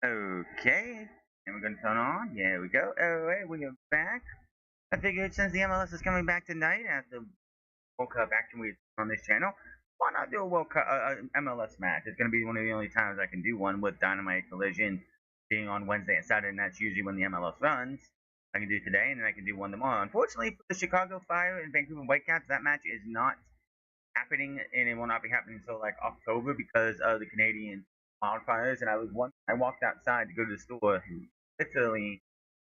Okay, and we're gonna turn on. There we go. Alright, we are back. I figured since the MLS is coming back tonight after World Cup action we on this channel, why not do a World Cup MLS match? It's gonna be one of the only times I can do one with Dynamite Collision being on Wednesday and Saturday, and that's usually when the MLS runs. I can do today, and then I can do one tomorrow. Unfortunately, for the Chicago Fire and Vancouver Whitecaps, that match is not happening, and it will not be happening until like October because of the Canadian wildfires. And I walked outside to go to the store literally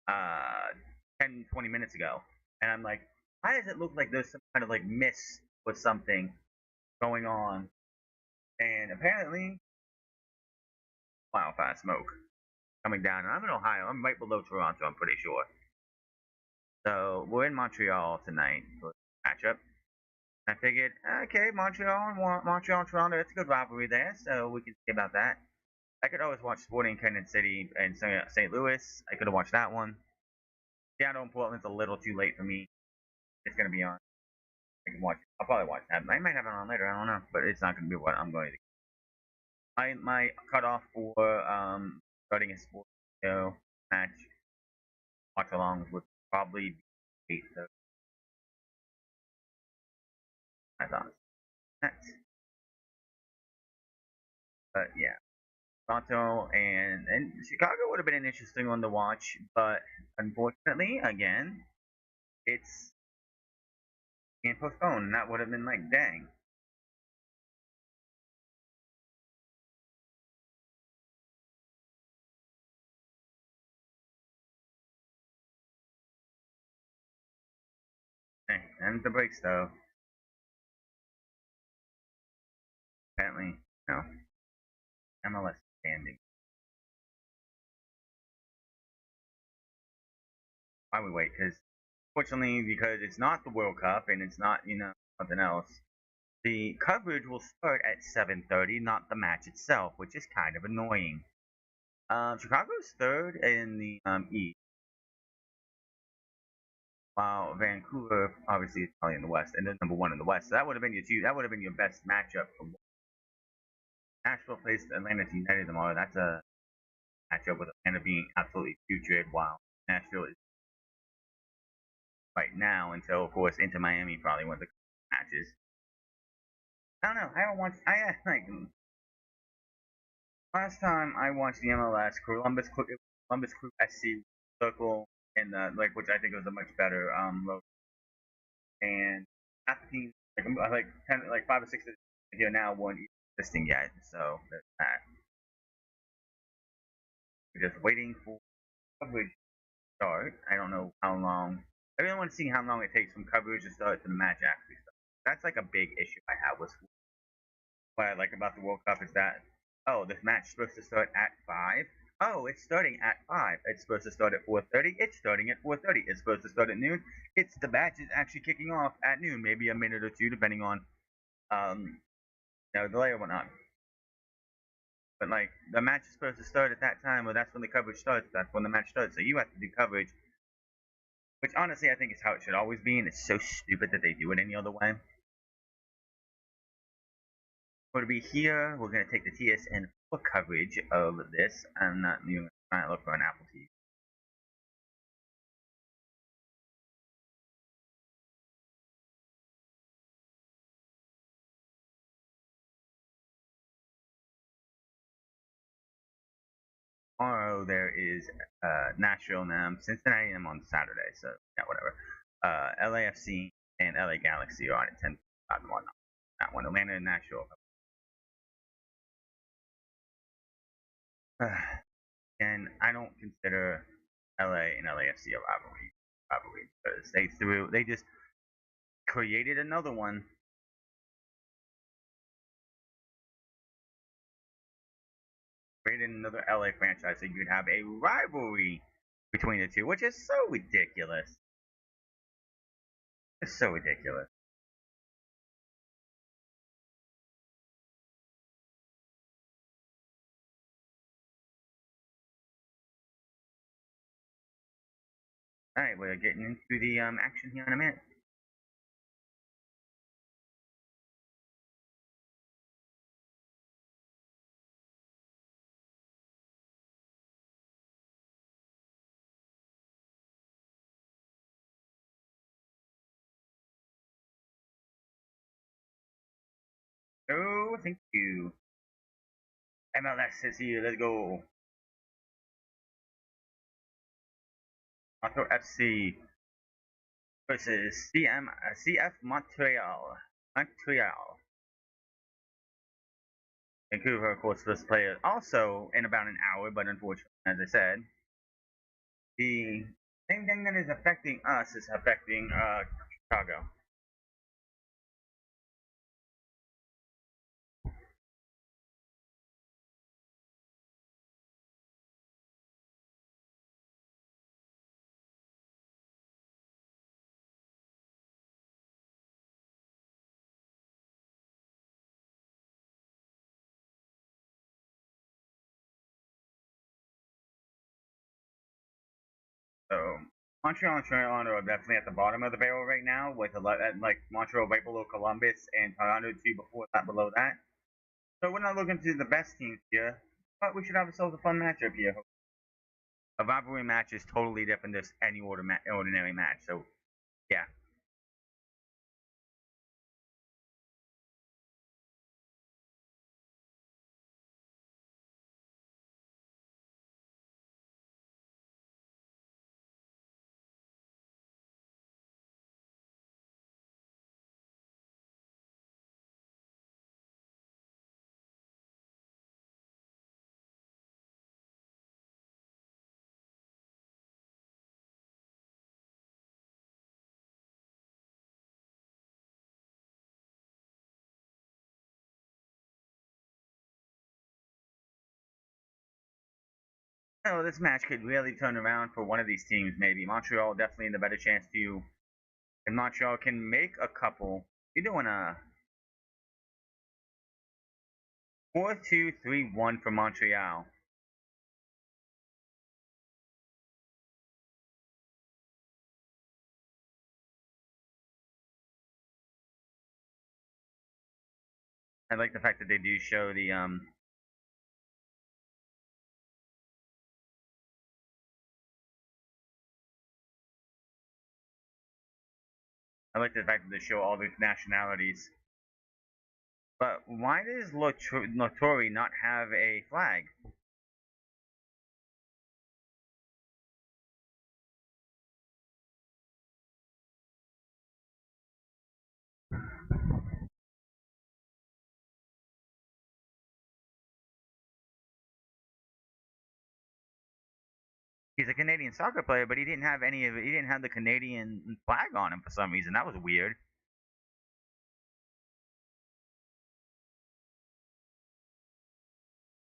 10-20 minutes ago, and I'm like, why does it look like there's some kind of like mist or something going on? And apparently, wildfire smoke coming down. And I'm in Ohio. I'm right below Toronto. I'm pretty sure. So we're in Montreal tonight for the matchup. I figured, okay, Montreal, Toronto, that's a good rivalry there, so we can see about that. I could always watch Sporting Kansas City and St. Louis. I could have watched that one. Seattle and Portland's a little too late for me. It's gonna be on. I can watch. I'll probably watch that. I might have it on later. I don't know, but it's not gonna be what I'm going to. My cutoff for starting a sports show match watch along would probably be 8:30. I thought that, but yeah. Toronto and Chicago would have been an interesting one to watch, but unfortunately, again, it's being postponed. And that would have been like, dang. Dang. And the breaks though, apparently, no MLS standing. Why we wait? Because fortunately, because it's not the World Cup and it's not something else. The coverage will start at 7:30, not the match itself, which is kind of annoying. Chicago's third in the East, while Vancouver obviously is probably in the West, and they're number one in the West. So that would have been your two. That would have been your best matchup. Nashville plays Atlanta United tomorrow. That's a matchup with Atlanta being absolutely putrid, while Nashville is right now until, of course, Inter Miami probably wins the matches. I don't know. I haven't watched. I like last time I watched the MLS, Columbus Crew SC Circle, and like which I think was a much better logo. And half the team, like 10, like 5 or 6 here now weren't existing yet. So there's that. We're just waiting for coverage to start. I don't know how long. I really want to see how long it takes from coverage to start to the match actually starts. That's like a big issue I have with what I like about the World Cup is that, oh, this match is supposed to start at 5. Oh, it's starting at 5. It's supposed to start at 4:30. It's starting at 4:30. It's supposed to start at noon. It's the match is actually kicking off at noon, maybe a minute or two, depending on delay or whatnot. But like the match is supposed to start at that time, or that's when the coverage starts. That's when the match starts. So you have to do coverage, which honestly I think is how it should always be, and it's so stupid that they do it any other way. For to be here, we're going to take the TSN for coverage of this. I'm not even trying to look for an Apple TV. Tomorrow there is Nashville and Cincinnati and on Saturday, so yeah, whatever. LAFC and LA Galaxy are on at 10 and whatnot. That one, Atlanta and Nashville. And I don't consider LA and LAFC a rivalry because they just created another one. Created another LA franchise, so you'd have a rivalry between the two, which is so ridiculous. It's so ridiculous. All right, we're getting into the action here in a minute. Oh, thank you. MLS is here. Let's go. Montreal FC versus CF Montreal. Montreal. Vancouver, of course, first player. Also in about an hour, but unfortunately, as I said, the same thing that is affecting us is affecting Chicago. So Montreal and Toronto are definitely at the bottom of the barrel right now, with like Montreal right below Columbus and Toronto two before that below that. So we're not looking to the best teams here, but we should have ourselves a fun matchup here. A rivalry match is totally different than any ordinary match. So yeah. So this match could really turn around for one of these teams. Maybe Montreal definitely in the better chance to. And Montreal can make a couple. You're doing a 4-2-3-1 for Montreal. I like the fact that they do show the I like the fact that they show all the nationalities. But why does Lotori not have a flag? He's a Canadian soccer player, but he didn't have any of it. He didn't have the Canadian flag on him for some reason. That was weird.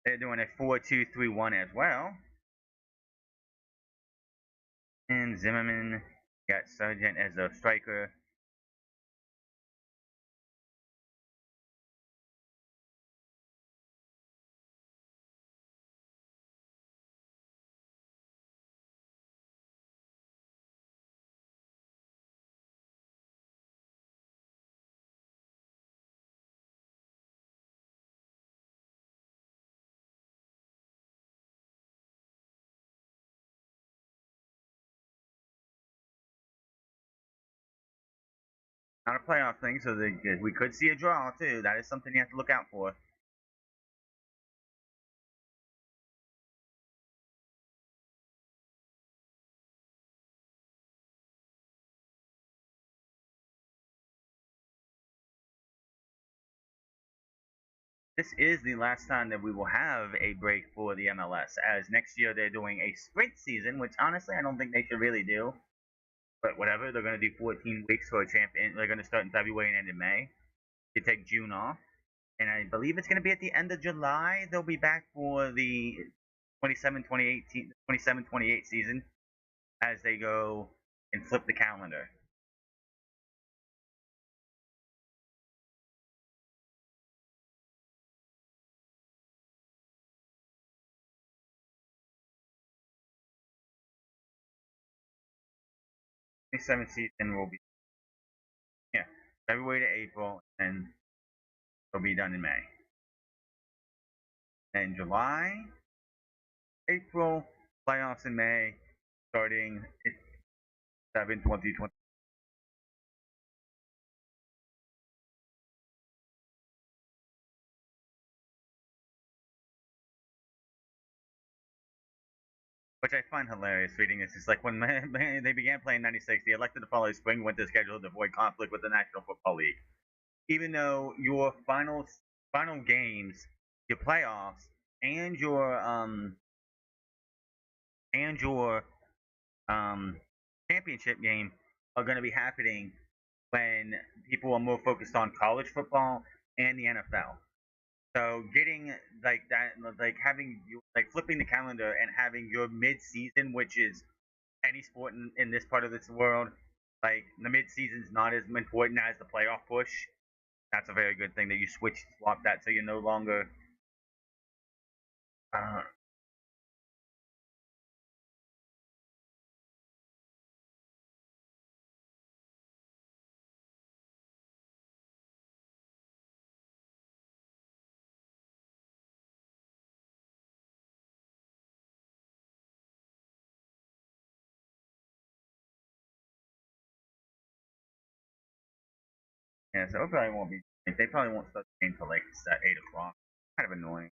They're doing a 4-2-3-1 as well. And Zimmerman got Sargent as a striker. Not a playoff thing, so we could see a draw too. That is something you have to look out for. This is the last time that we will have a break for the MLS, as next year they're doing a sprint season, which honestly I don't think they should really do. But whatever, they're going to do 14 weeks for a champion. They're going to start in February and end in May. They take June off, and I believe it's going to be at the end of July. They'll be back for the 27-28 season as they go and flip the calendar. 27 season will be, yeah, February to April, and it'll be done in May. And July, April, playoffs in May, starting 7/2020. which I find hilarious reading this. It's like when they began playing '96, they elected to follow a spring-winter schedule to avoid conflict with the National Football League. Even though your final games, your playoffs, and your um, championship game are going to be happening when people are more focused on college football and the NFL. So getting like that, like having you like flipping the calendar and having your mid-season, which is any sport in this part of this world, like the mid-season is not as important as the playoff push. That's a very good thing that you swap that so you're no longer. Uh, yeah, so it probably won't be. Like, they probably won't start the game till like 8 o'clock. Kind of annoying.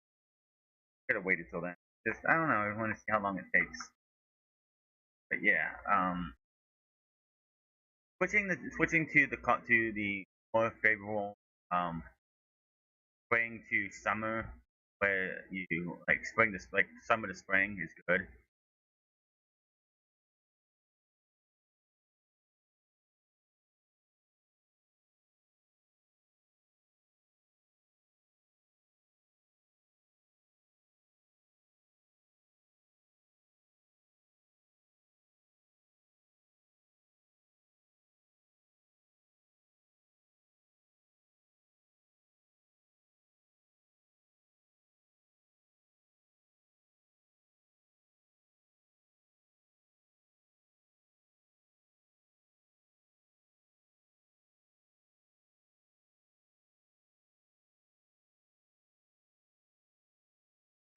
Could have waited till then. Just I don't know. I want to see how long it takes. But yeah, switching to the more favorable spring to summer, where you like spring to like summer to spring is good.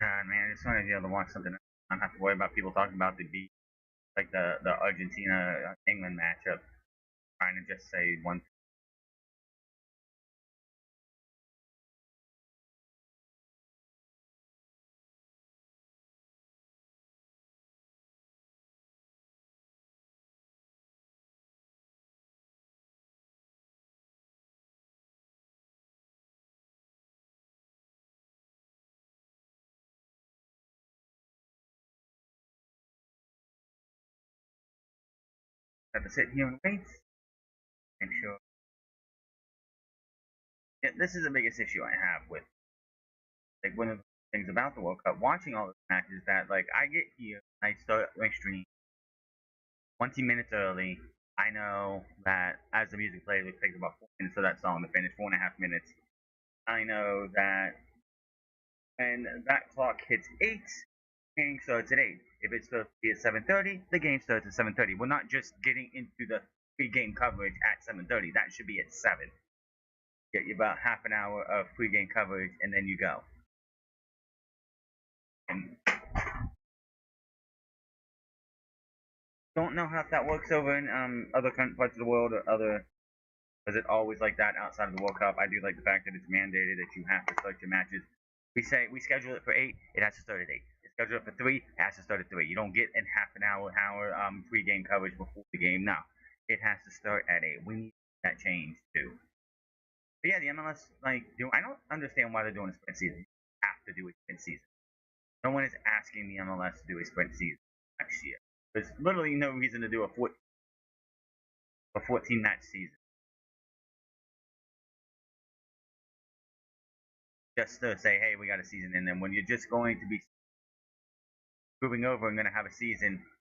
God, man, I just want to be able to watch something. I don't have to worry about people talking about the beat, like the Argentina England matchup. Trying to just say one. Have to sit here and wait. And sure, yeah, this is the biggest issue I have with like one of the things about the World Cup. Watching all the matches that like I get here, I start my stream 20 minutes early. I know that as the music plays, it takes about 4 minutes for that song to finish, 4.5 minutes. I know that when that clock hits 8, the game starts at 8. If it's supposed to be at 7:30, the game starts at 7:30. We're not just getting into the pre-game coverage at 7:30. That should be at 7. Get you about half an hour of pre-game coverage, and then you go. And don't know how that works over in other parts of the world or other. Is it always like that outside of the World Cup? I do like the fact that it's mandated that you have to start your matches. We schedule it for 8. It has to start at 8. We schedule it for 3. It has to start at 3. You don't get in half an hour pre-game coverage before the game. No, it has to start at 8. We need that change too. But yeah, the MLS I don't understand why they're doing a sprint season. You have to do a sprint season. No one is asking the MLS to do a sprint season next year. There's literally no reason to do a 14 match season. Just to say, hey, we got a season in, and when you're just going to be moving over and going to have a season a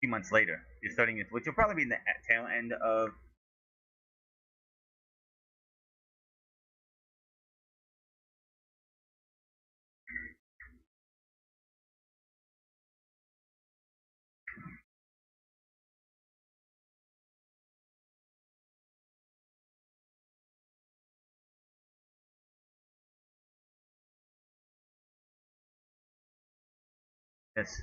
few months later, you're starting it, which will probably be in the tail end of this.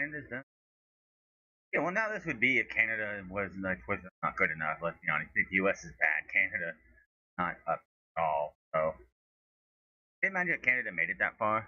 Canada's done. Yeah, well, now this would be if Canada was not good enough. Let's be honest. If U.S. is bad, Canada not up at all. So, can you imagine if Canada made it that far?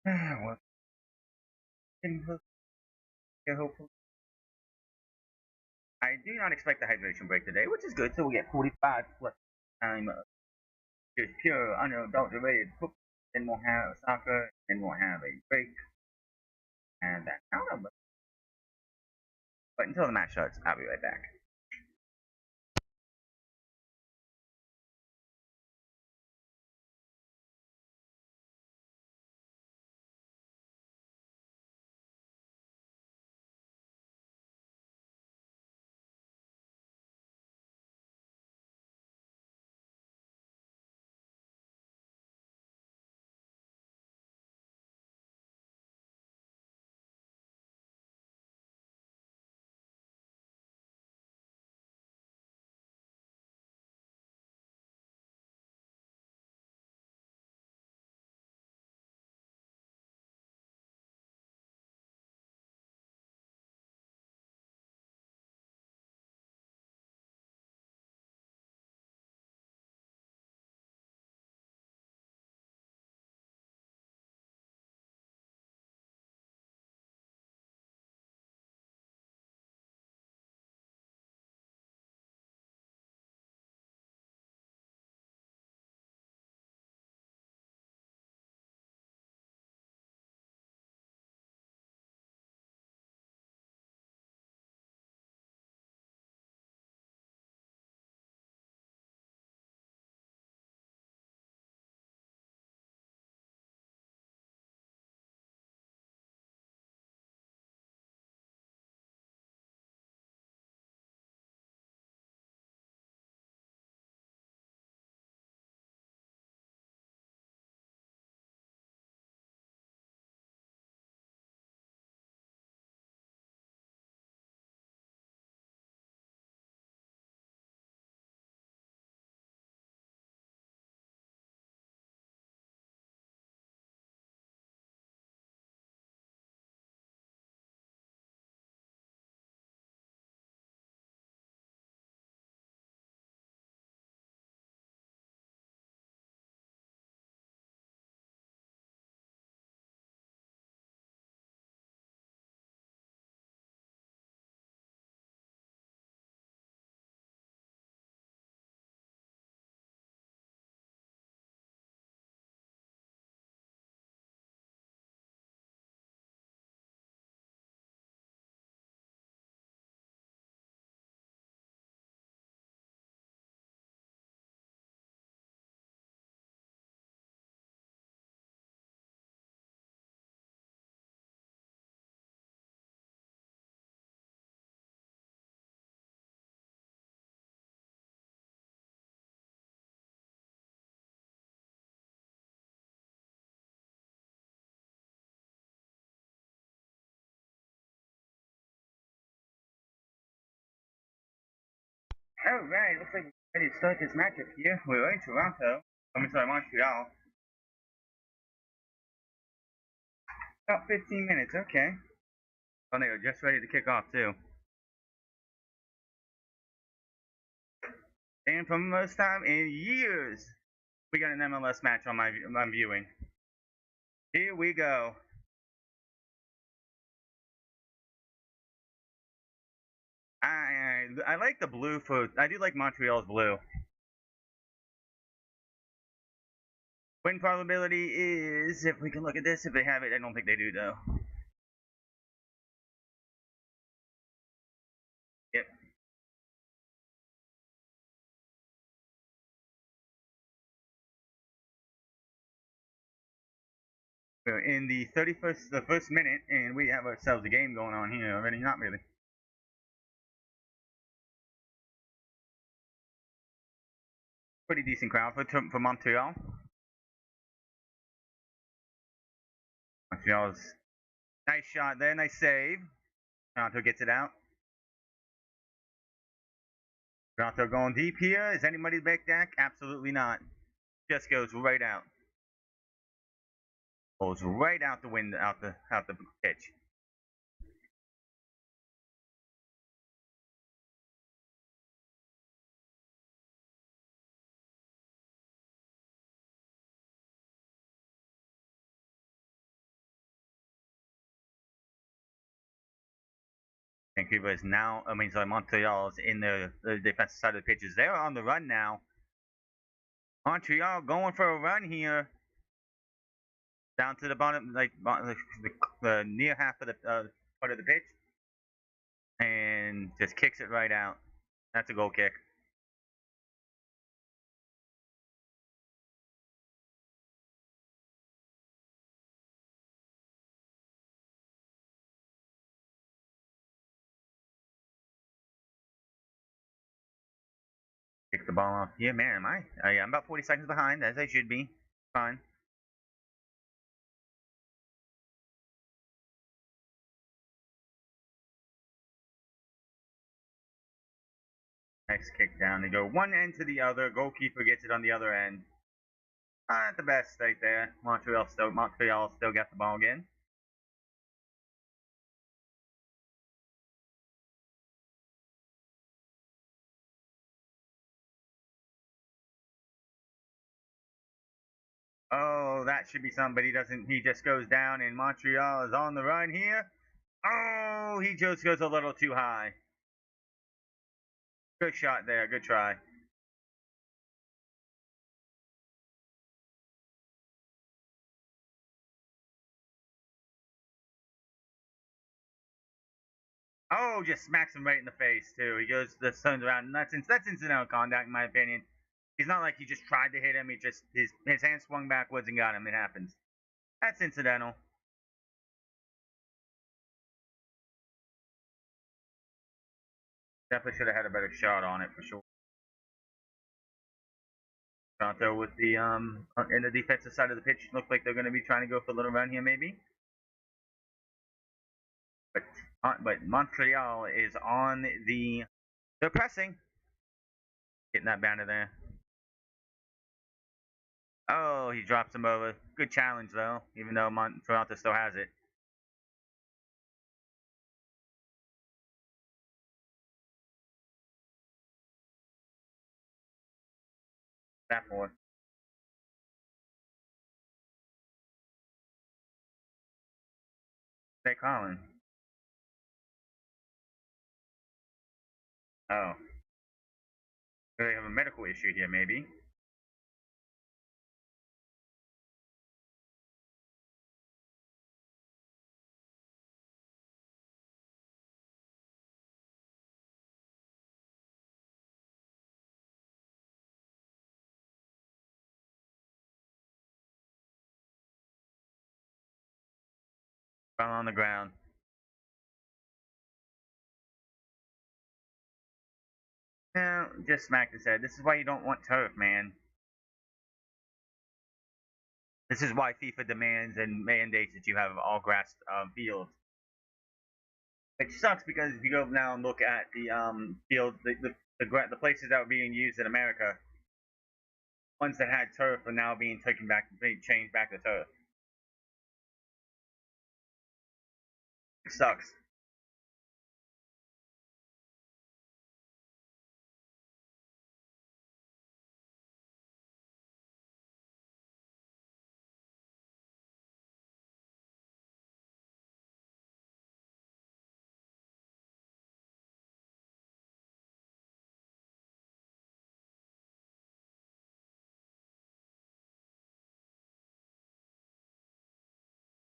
Well, hopefully. I do not expect a hydration break today, which is good. So we get 45 plus time. Just pure unadulterated football. Then we'll have soccer. Then we'll have a break. And then I don't know. But until the match starts, I'll be right back. Alright, looks like we're ready to start this matchup here. We're in Toronto. Sorry, Montreal. About 15 minutes, okay. Oh, they are just ready to kick off, too. And for the first time in years, we got an MLS match on my viewing. Here we go. I like the blue for. I do like Montreal's blue. Win probability is, if we can look at this, if they have it, I don't think they do though. Yep. We're in the first minute, and we have ourselves a game going on here already. Not really. Pretty decent crowd for Montreal. Montreal's nice shot there, nice save. Toronto gets it out. Toronto going deep here. Is anybody back deck? Absolutely not. Just goes right out. Goes right out the window, out the pitch. Vancouver is now, sorry, Montreal is in the defensive side of the pitches. They're on the run now. Montreal going for a run here. Down to the bottom, like the near half of the part of the pitch. And just kicks it right out. That's a goal kick. Kick the ball off. Yeah, man, am I? Yeah, I'm about 40 seconds behind, as I should be. Fine. Nice kick down. They go one end to the other. Goalkeeper gets it on the other end. Not the best right there. Montreal still got the ball again. Oh, that should be something, but he doesn't. He just goes down, and Montreal is on the run here. Oh, he just goes a little too high. Good shot there. Good try. Oh, just smacks him right in the face too. He goes, just turns around. And that's incidental contact, in my opinion. He's not like he just tried to hit him. He just his hand swung backwards and got him. It happens. That's incidental. Definitely should have had a better shot on it for sure. Toronto with the in the defensive side of the pitch, look like they're going to be trying to go for a little run here, maybe. But Montreal is on the. They're pressing. Getting that banner there. Oh, he drops him over. Good challenge though, even though Toronto still has it. That for they calling. Oh, they have a medical issue here, maybe. Fell on the ground. No, just smacked his head. This is why you don't want turf, man. This is why FIFA demands and mandates that you have all grass fields. Which sucks because if you go now and look at the field, the the places that were being used in America, ones that had turf are now being taken back, being changed back to turf. It sucks.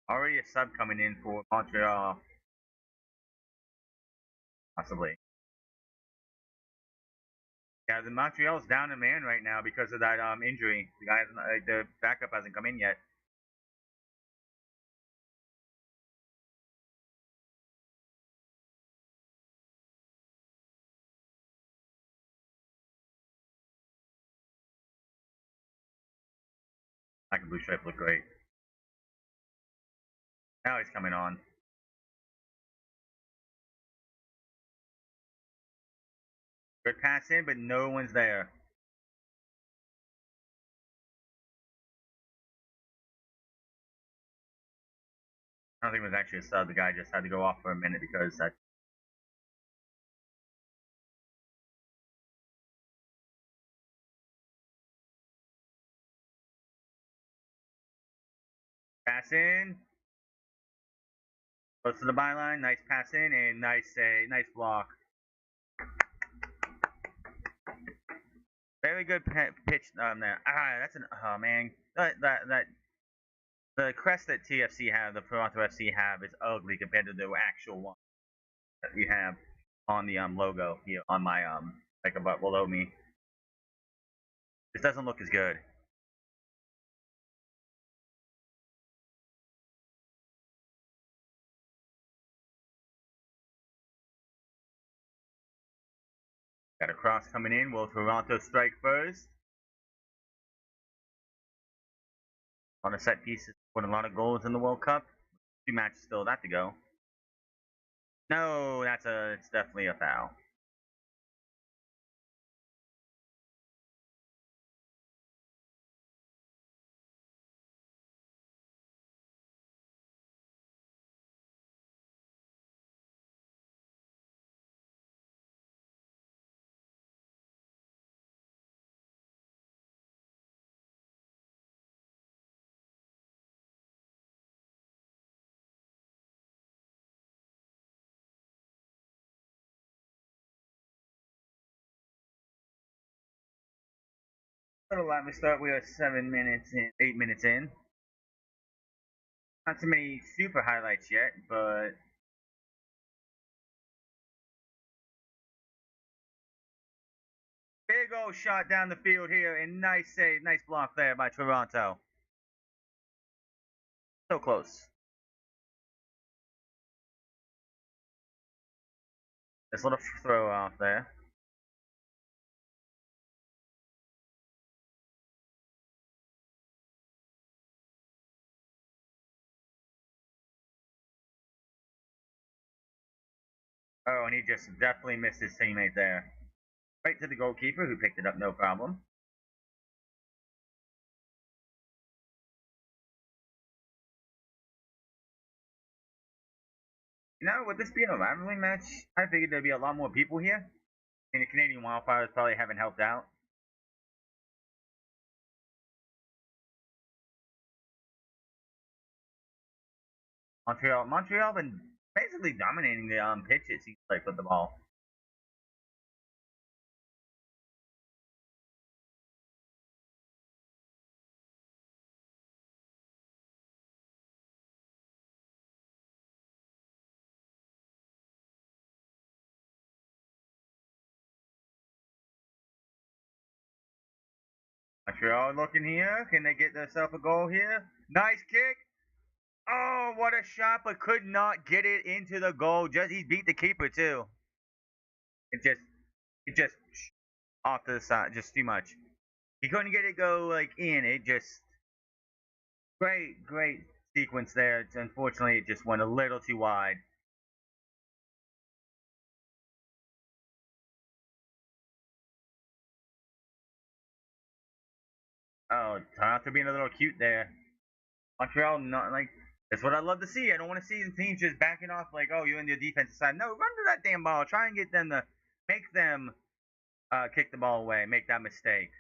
Already a sub coming in for Montreal, possibly. Yeah, the Montreal's down a man right now because of that injury. The guy hasn't, the backup hasn't come in yet. Black and blue stripe look great. Now he's coming on. Good pass in, but no one's there. I don't think it was actually a sub. The guy just had to go off for a minute because that. Pass in. Close to the byline. Nice pass in and nice block. Very good pitch there. That's an oh man. That the crest that TFC have, the Toronto FC have, is ugly compared to the actual one that we have on the logo here on my like about below me. This doesn't look as good. Got a cross coming in. Will Toronto strike first? On a set pieces, put a lot of goals in the World Cup. 2 matches still that to go. No, it's definitely a foul. So let me start. We are 7 minutes in, 8 minutes in. Not too many super highlights yet, but big old shot down the field here, and nice save, nice block there by Toronto. So close. This little throw off there. Oh, and he just definitely missed his teammate there. Right to the goalkeeper, who picked it up no problem. You know, with this being a rivalry match, I figured there'd be a lot more people here. And the Canadian wildfires probably haven't helped out. Montreal been basically dominating the pitch. It seems like with the ball. Montreal looking here. Can they get themselves a goal here? Nice kick. Oh, what a shot, but could not get it into the goal. Just he beat the keeper too. It just off to the side, just too much. He couldn't get it go like in. It just great sequence there. Unfortunately, it just went a little too wide. Oh, Toronto being a little cute there. Montreal, not like that's what I love to see. I don't want to see the teams just backing off like, oh, you're in the defensive side. No, run to that damn ball. Try and get them to make them kick the ball away, make that mistake.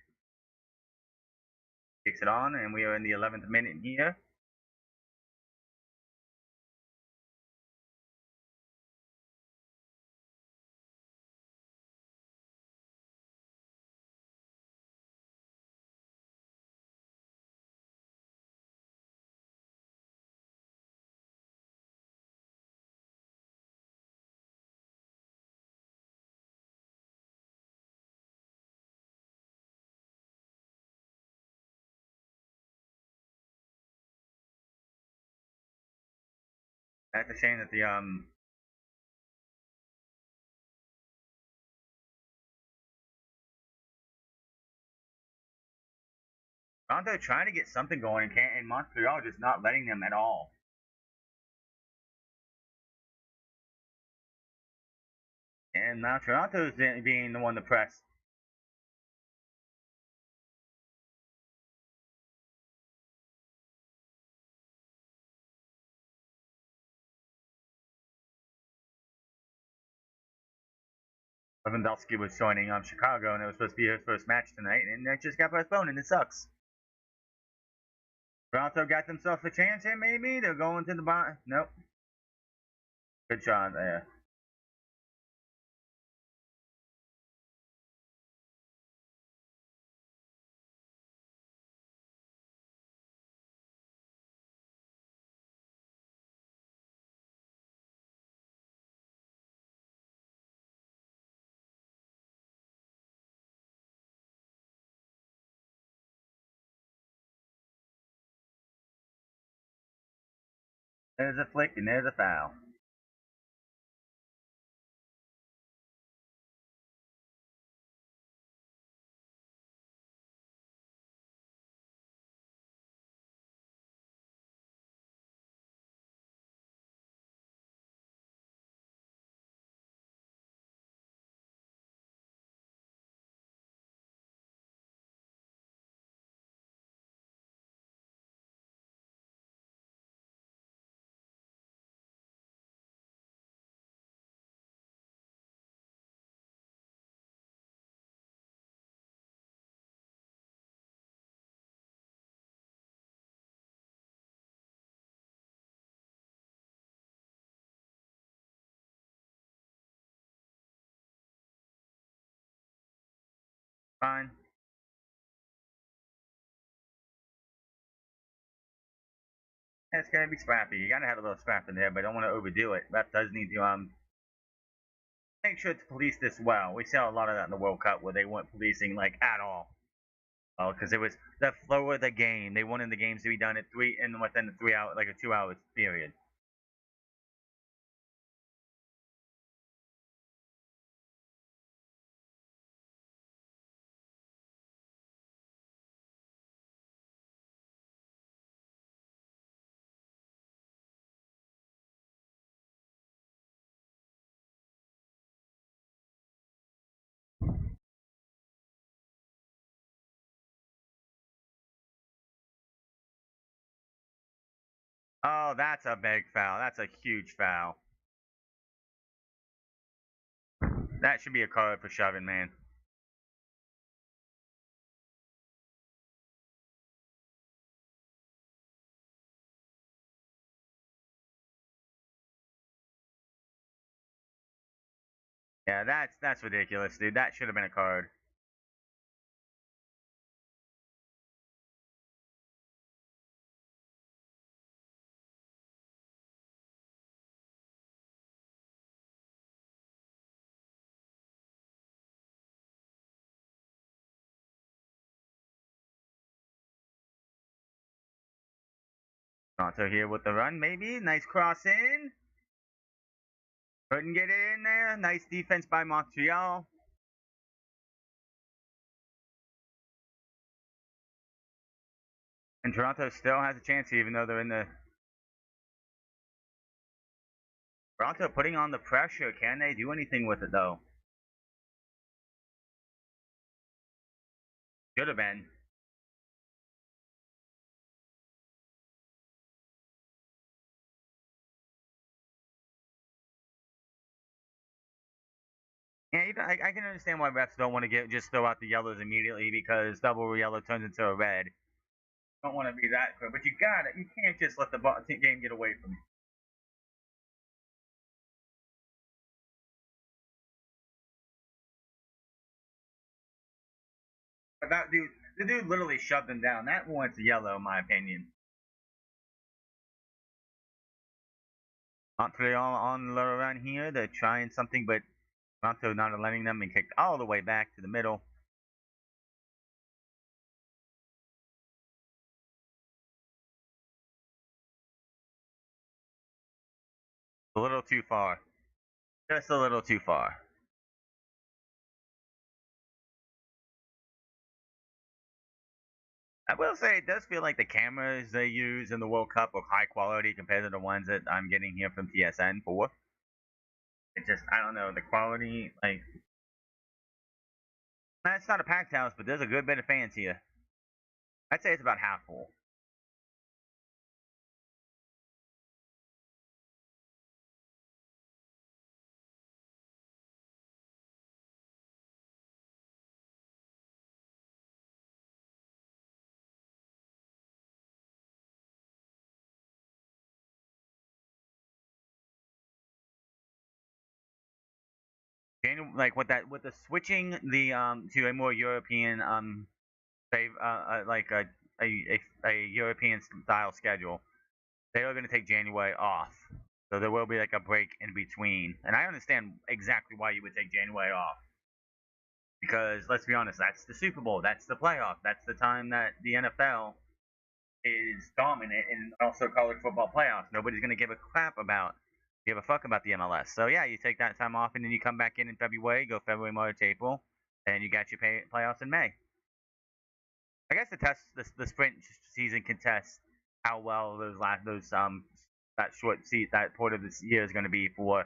Kicks it on, and we are in the 11th minute here. That's a shame that the Toronto trying to get something going, and Montreal just not letting them at all. And now Toronto's being the one to press. Lewandowski was joining Chicago, and it was supposed to be his first match tonight, and it just got postponed, and it sucks. Toronto got themselves a chance here, maybe? They're going to the bottom. Nope. Good shot there. There's a flick, and there's a foul. Fine. It's gonna be scrappy. You gotta have a little scrap in there, but don't want to overdo it. Ref does need to make sure to police this well. We saw a lot of that in the World Cup where they weren't policing like at all. Oh, because it was the flow of the game. They wanted the games to be done at within the 3 hour, like a 2 hour period. Oh, that's a big foul. That's a huge foul. That should be a card for shoving, man. Yeah, that's ridiculous, dude. That should have been a card. Toronto here with the run, maybe. Nice cross in. Couldn't get it in there. Nice defense by Montreal. And Toronto still has a chance, even though they're in the. Toronto putting on the pressure. Can they do anything with it, though? Should have been. Yeah, I can understand why refs don't want to just throw out the yellows immediately because double yellow turns into a red. Don't want to be that quick, but you can't just let the game get away from you. But that dude, the dude literally shoved him down. That warrants a yellow, in my opinion. Montreal on the run here. They're trying something, but Toronto not letting them and kicked all the way back to the middle. A little too far. Just a little too far. I will say it does feel like the cameras they use in the World Cup are high quality compared to the ones that I'm getting here from TSN for. It just I don't know the quality like it's not a packed house, but there's a good bit of fans here. I'd say it's about half full. Like with the switching the to a more European like a European style schedule, they are going to take January off. So there will be like a break in between. And I understand exactly why you would take January off. Because let's be honest, that's the Super Bowl, that's the playoff, that's the time that the NFL is dominant and also college football playoffs. Nobody's going to give a fuck about the MLS. So yeah, you take that time off and then you come back in February, go February, March, April, and you got your playoffs in May. I guess the sprint season can test how well those that that part of this year is going to be for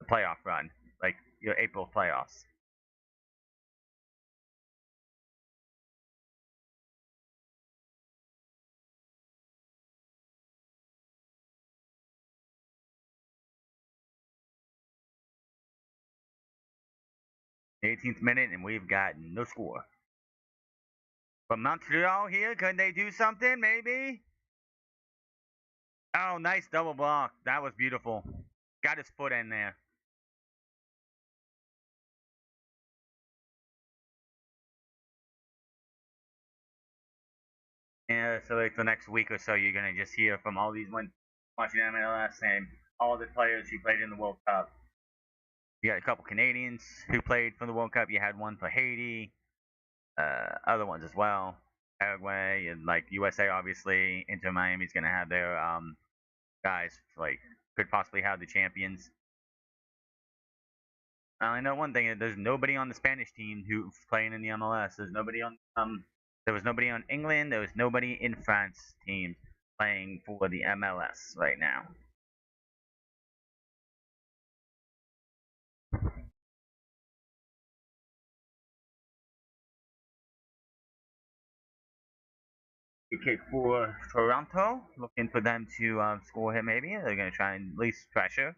the playoff run, like your April playoffs. 18th minute, and we've got no score. But Montreal here, could they do something? Maybe. Oh, nice double block. That was beautiful. Got his foot in there. Yeah, so like the next week or so, you're gonna just hear from all these ones watching MLS and all the players who played in the World Cup. You got a couple Canadians who played for the World Cup. You had one for Haiti, other ones as well, Paraguay and like USA. Obviously, Inter Miami's gonna have their guys like could possibly have the champions. I know one thing: there's nobody on the Spanish team who's playing in the MLS. There was nobody on England. There was nobody in France teams playing for the MLS right now. Okay, for Toronto, looking for them to score here. Maybe they're going to try and at least pressure.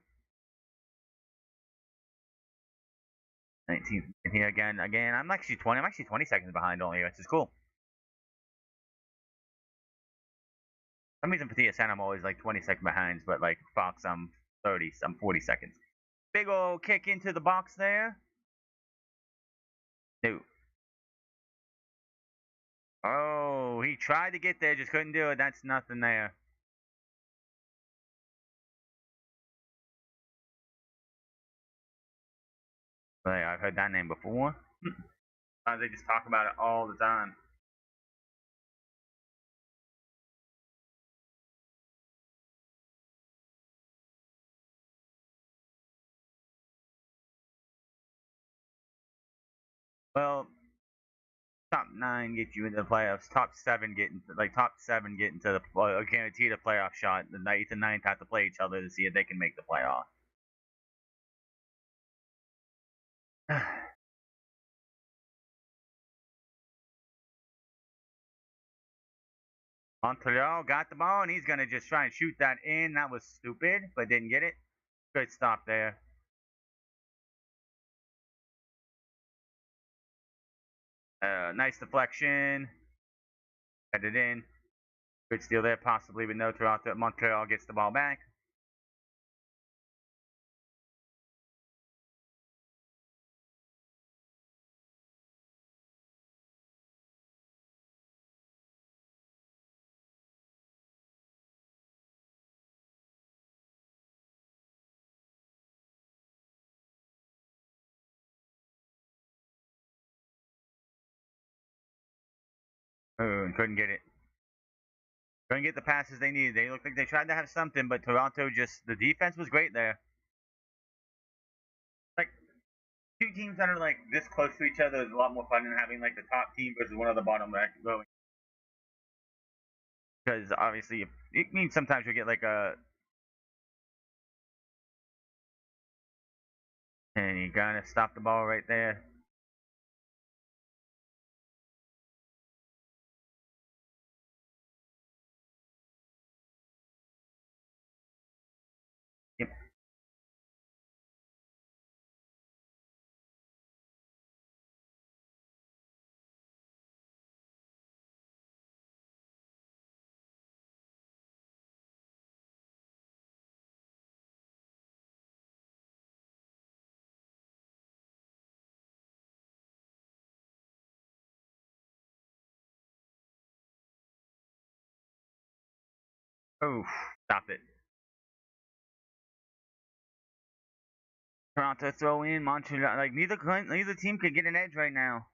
19th here again. I'm actually 20. I'm actually 20 seconds behind only, which is cool. For some reason for TSN, I'm always like 20 seconds behind, but like Fox, I'm 30. I'm 40 seconds. Big old kick into the box there. No. Oh, he tried to get there, just couldn't do it. That's nothing there. But I've heard that name before. They just talk about it all the time. Well, top nine get you into the playoffs. Top seven get into the guaranteed a playoff shot. The eighth and ninth have to play each other to see if they can make the playoff. Montreal got the ball and he's gonna just try and shoot that in. That was stupid, but didn't get it. Good stop there. Nice deflection. Headed in. Good steal there, possibly with no Toronto. Montreal gets the ball back. Ooh, couldn't get it. Couldn't get the passes they needed. They looked like they tried to have something, but Toronto just the defense was great there. Like two teams that are like this close to each other is a lot more fun than having like the top team versus one of the bottom going. Because obviously, it means sometimes you get like a and you gotta stop the ball right there. Yep. Oof, stop it. Toronto throw in Montreal. Like neither team could get an edge right now.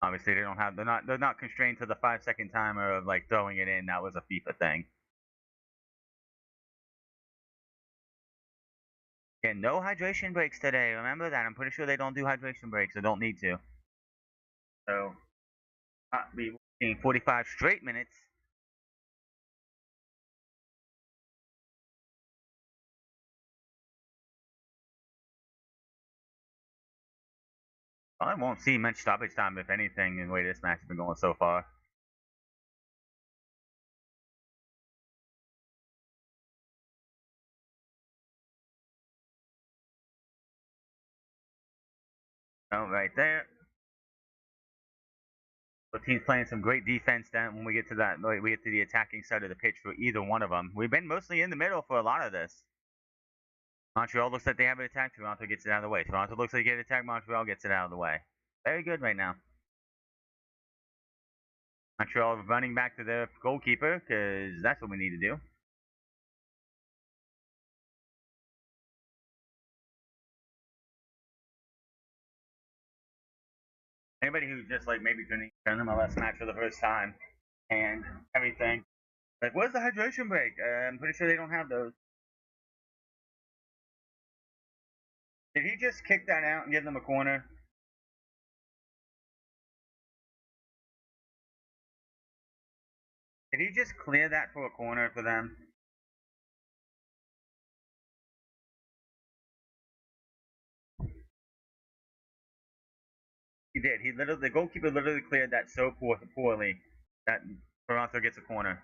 Obviously, they don't have. They're not constrained to the 5 second timer of like throwing it in. That was a FIFA thing. Yeah, no hydration breaks today. Remember that. I'm pretty sure they don't do hydration breaks. They don't need to. So, not be working 45 straight minutes. I won't see much stoppage time, if anything, in the way this match has been going so far. Oh, right there. The team's playing some great defense. Then when we get to that, we get to the attacking side of the pitch for either one of them. We've been mostly in the middle for a lot of this. Montreal looks like they have an attack. Toronto gets it out of the way. Toronto looks like they get an attack. Montreal gets it out of the way. Very good right now. Montreal running back to their goalkeeper because that's what we need to do. Anybody who's just like maybe tuning in an MLS match for the first time and everything, like, where's the hydration break? I'm pretty sure they don't have those. Did he just kick that out and give them a corner? Did he just clear that for a corner for them? He did. The goalkeeper literally cleared that so poorly that Toronto gets a corner.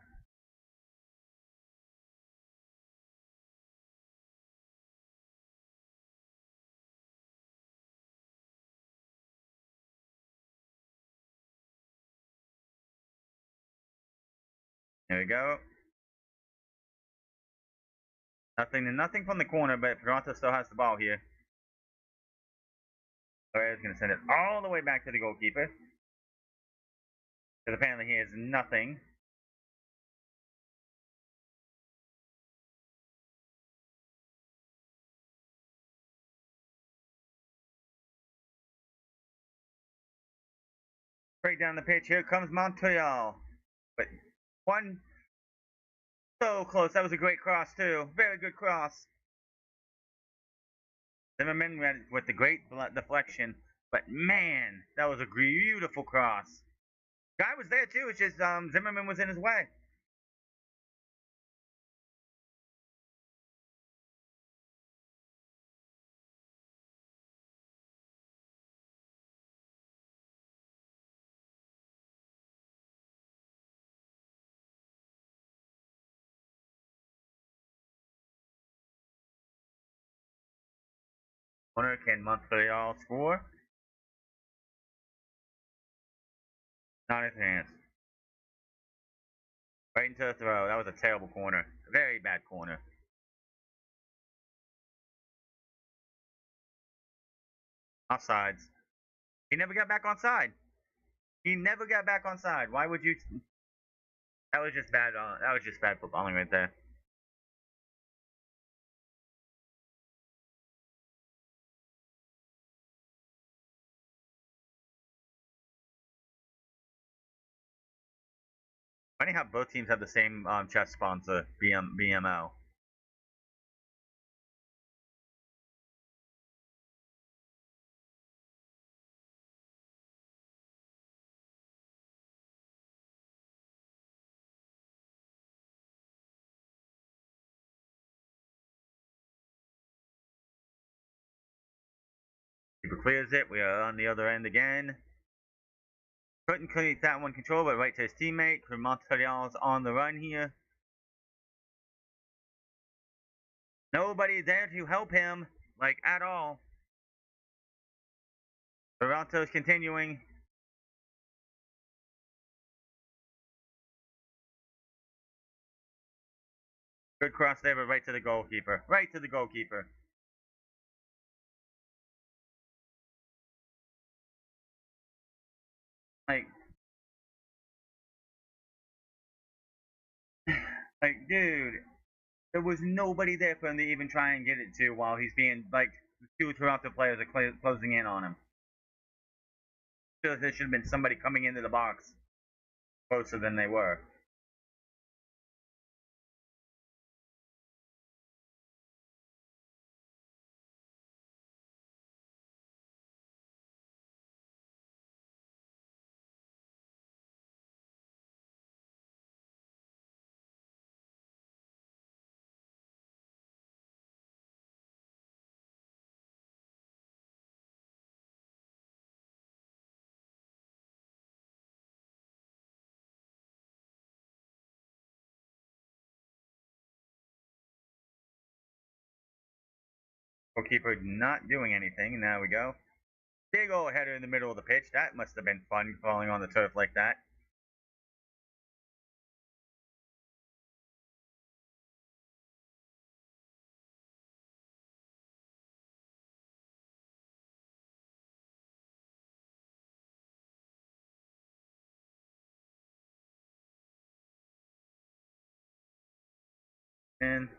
There we go. Nothing from the corner, but Toronto still has the ball here. Torres going to send it all the way back to the goalkeeper. Because apparently he has nothing. Straight down the pitch. Here comes Montreal. But one so close. That was a great cross too. Very good cross. Zimmerman went with the great deflection. But man, that was a beautiful cross. Guy was there too. It's just Zimmerman was in his way. Corner, can Montreal score? Not a chance. Right into the throw. That was a terrible corner. Very bad corner. Offsides. He never got back on side. He never got back on side. Why would you? That was just bad. That was just bad footballing right there. Funny how both teams have the same chess sponsor, BMO. Keeper clears it. We are on the other end again. Couldn't keep that one control, but right to his teammate. Montreal's on the run here. Nobody there to help him, like, at all. Toronto's continuing. Good cross there, but right to the goalkeeper. Right to the goalkeeper. Like, dude, there was nobody there for him to even try and get it to while he's being, like, the two Toronto players are closing in on him. There should have been somebody coming into the box closer than they were. Goalkeeper not doing anything, and now we go. Big old header in the middle of the pitch. That must have been fun falling on the turf like that. And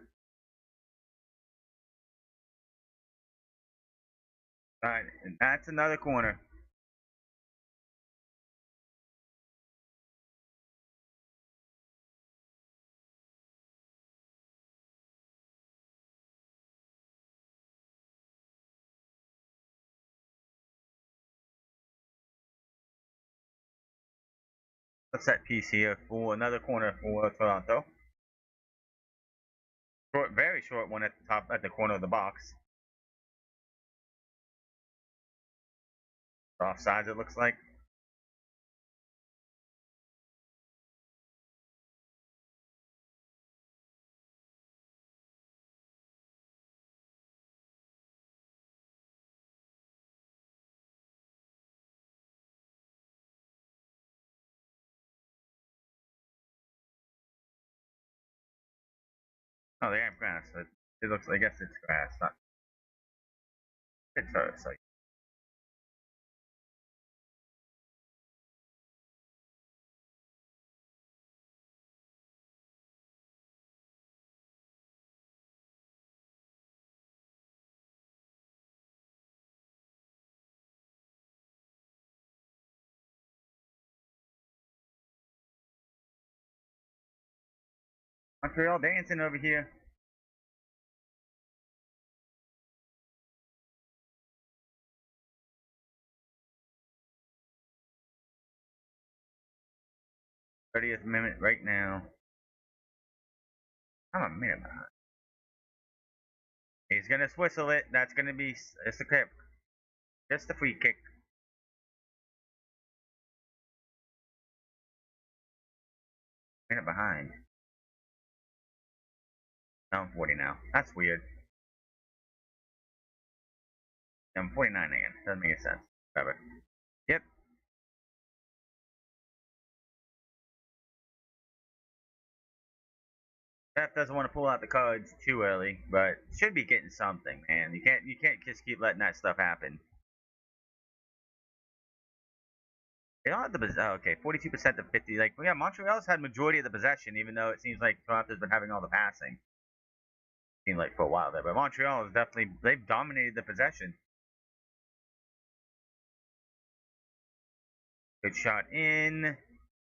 alright, and that's another corner. A set piece here for another corner for Toronto. Short, very short one at the top, at the corner of the box. Offsides, it looks like. Oh, they have grass. It looks. I guess it's grass. Not. It's turf. So Montreal dancing over here. '30th minute right now. I'm a minute behind. He's gonna whistle it. That's gonna be. It's a kick. Just a free kick. Minute behind. No, I'm 40 now. That's weird. I'm 49 again. Doesn't make any sense. Whatever. Yep. Pep doesn't want to pull out the cards too early, but should be getting something, man. You can't just keep letting that stuff happen. They don't have the okay, 42% to 50. Like, yeah, Montreal's had majority of the possession, even though it seems like Toronto's been having all the passing. Seemed like for a while there, but Montreal is definitely they've dominated the possession. Good shot in,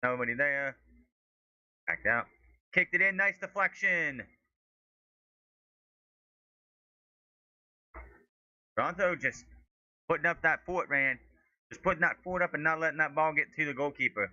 nobody there. Backed out, kicked it in, nice deflection. Toronto just putting up that fort, man. Just putting that fort up and not letting that ball get to the goalkeeper.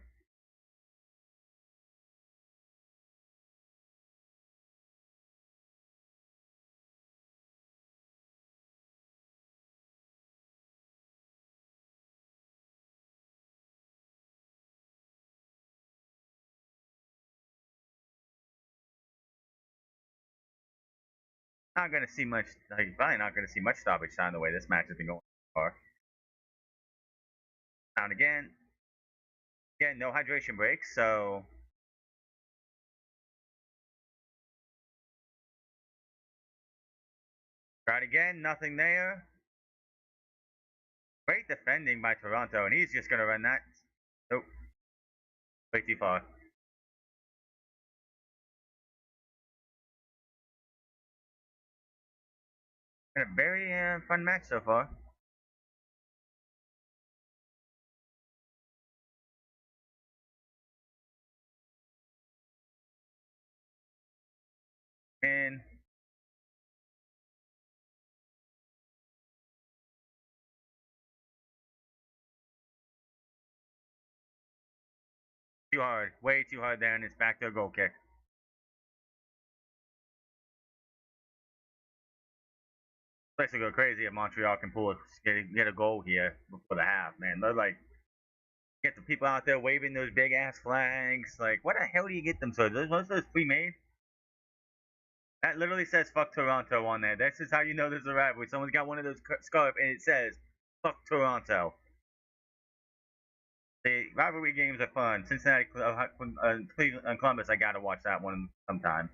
Not gonna see much. Like, probably not gonna see much stoppage time the way this match has been going so far. Down again. Again, no hydration breaks, so try it again. Nothing there. Great defending by Toronto, and he's just gonna run that. Nope, way too far. Been a very fun match so far. And too hard, way too hard there, and it's back to a goal kick. Place will go crazy if Montreal can get a goal here before the half, man. They're like get the people out there waving those big ass flags. Like, what the hell do you get them? So most of those pre-made. That literally says "fuck Toronto" on there. This is how you know there's a rivalry. Someone's got one of those scarf and it says "fuck Toronto." The rivalry games are fun. Cincinnati, Cleveland, Columbus. I gotta watch that one sometime.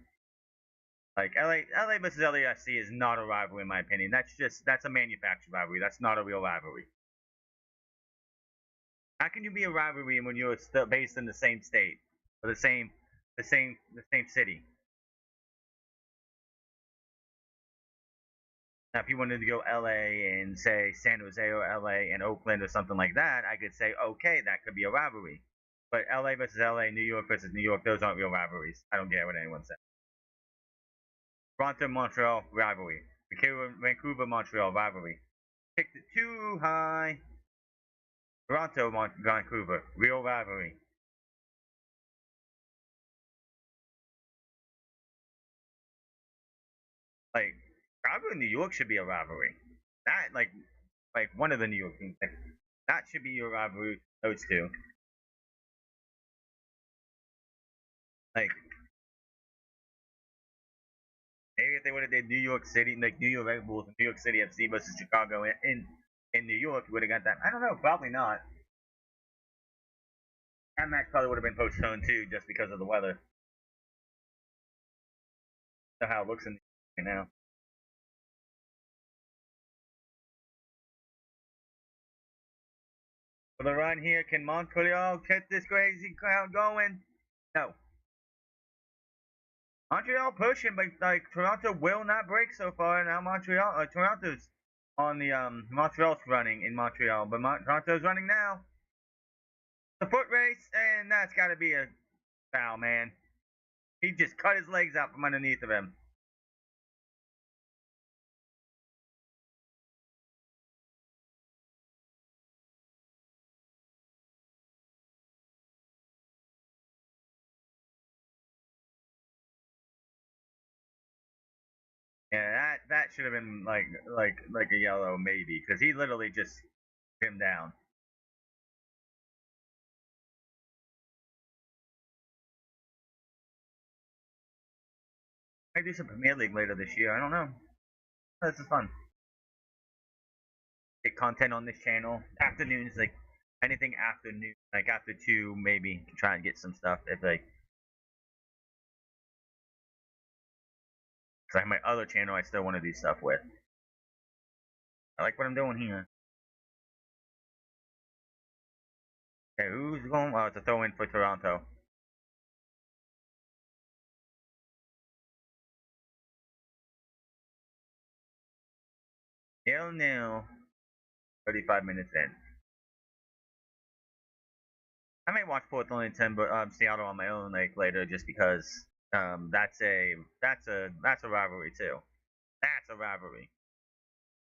Like LA versus LAFC is not a rivalry in my opinion. That's a manufactured rivalry. That's not a real rivalry. How can you be a rivalry when you're still based in the same state or the same city? Now, if you wanted to go LA and say San Jose or LA and Oakland or something like that, I could say okay, that could be a rivalry. But LA versus LA, New York versus New York, those aren't real rivalries. I don't get what anyone says. Toronto Montreal rivalry. Vancouver Montreal rivalry. Kicked it too high. Toronto Vancouver real rivalry. Like Chicago and New York should be a rivalry. That like one of the New York teams. That should be your rivalry. Those two. Like maybe if they would have did New York City, like New York Red Bulls and New York City FC versus Chicago in New York, you would have got that. I don't know, probably not. That match probably would have been postponed too, just because of the weather. So how it looks in the now. For the run here, can Montreal get this crazy crowd going? No. Montreal pushing, but like Toronto will not break so far. Now Toronto's on the Montreal's running in Montreal, but Toronto's running now. The foot race, and that's got to be a foul, man. He just cut his legs out from underneath of him. Yeah, that should have been like a yellow maybe, because he literally just him down. Maybe do some Premier League later this year. I don't know. This is fun. get content on this channel. Afternoons, like anything afternoon, like after 2, maybe try and get some stuff. If like, cause I have my other channel I still want to do stuff with. I like what I'm doing here. Okay, who's going? Oh, it's a throw in for Toronto. 0-0. 35 minutes in. I may watch Portland and Seattle on my own like later, just because that's a rivalry too. That's a rivalry.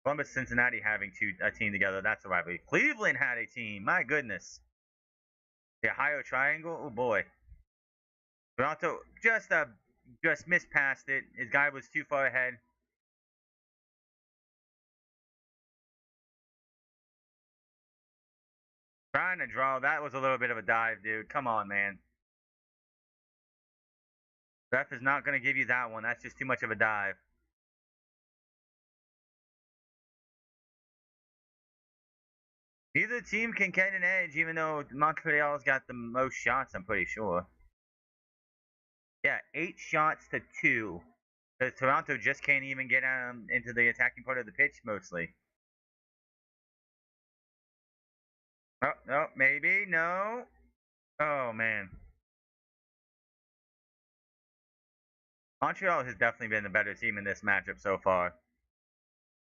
Columbus, Cincinnati having a team together. That's a rivalry. Cleveland had a team. My goodness. The Ohio Triangle. Oh boy. Toronto just missed past it. His guy was too far ahead. Trying to draw. That was a little bit of a dive, dude. Come on, man. Ref is not going to give you that one. That's just too much of a dive. Neither team can get an edge, even though Montreal's got the most shots, I'm pretty sure. Yeah, 8 shots to 2. Because Toronto just can't even get into the attacking part of the pitch, mostly. Oh, no, maybe, no. Oh, man. Montreal has definitely been the better team in this matchup so far.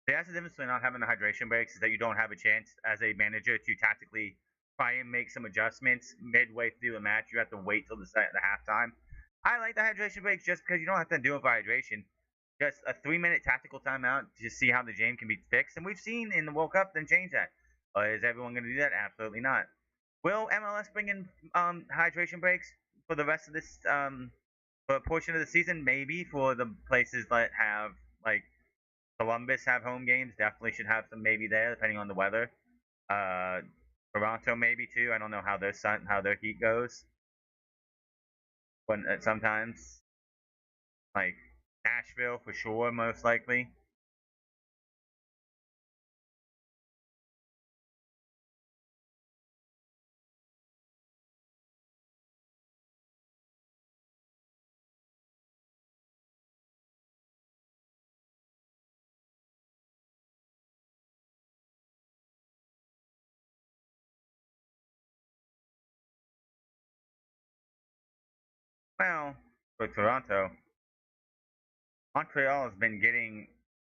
That's the difference between not having the hydration breaks, is that you don't have a chance as a manager to tactically try and make some adjustments midway through the match. You have to wait till the halftime. I like the hydration breaks just because you don't have to do it for hydration. Just a 3-minute tactical timeout to see how the game can be fixed. And we've seen in the World Cup them change that. Is everyone going to do that? Absolutely not. Will MLS bring in hydration breaks for the rest of this for a portion of the season? Maybe for the places that have like Columbus have home games. Definitely should have some maybe there, depending on the weather. Uh, Toronto maybe too. I don't know how their heat goes. When sometimes like Nashville for sure, most likely. Well, for Toronto, Montreal has been getting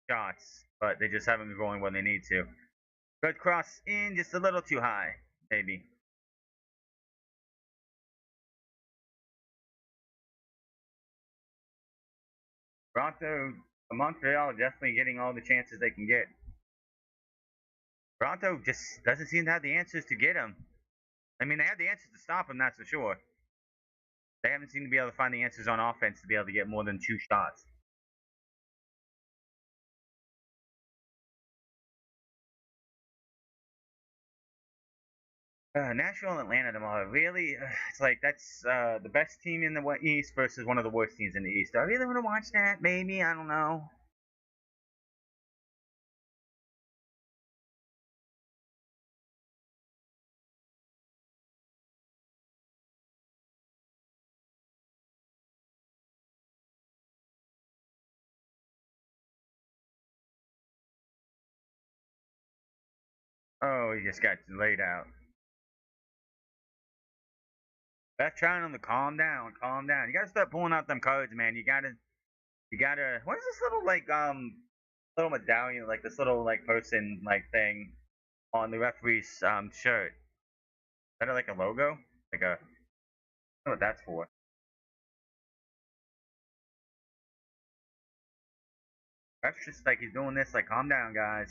shots, but they just haven't been going when they need to. Good cross in, just a little too high, maybe. Montreal definitely getting all the chances they can get. Toronto just doesn't seem to have the answers to get them. I mean, they have the answers to stop them, that's for sure. They haven't seemed to be able to find the answers on offense to be able to get more than 2 shots. Nashville and Atlanta tomorrow. Really, it's like that's the best team in the East versus one of the worst teams in the East. Do I really want to watch that? Maybe, I don't know. Oh, he just got laid out. Beth trying them to calm down, calm down. You gotta start pulling out them cards, man. You gotta. What is this little like little medallion, like this little like person like thing on the referee's shirt? Is that like a logo? Like a. I don't know what that's for. That's just like he's doing this. Like, calm down, guys.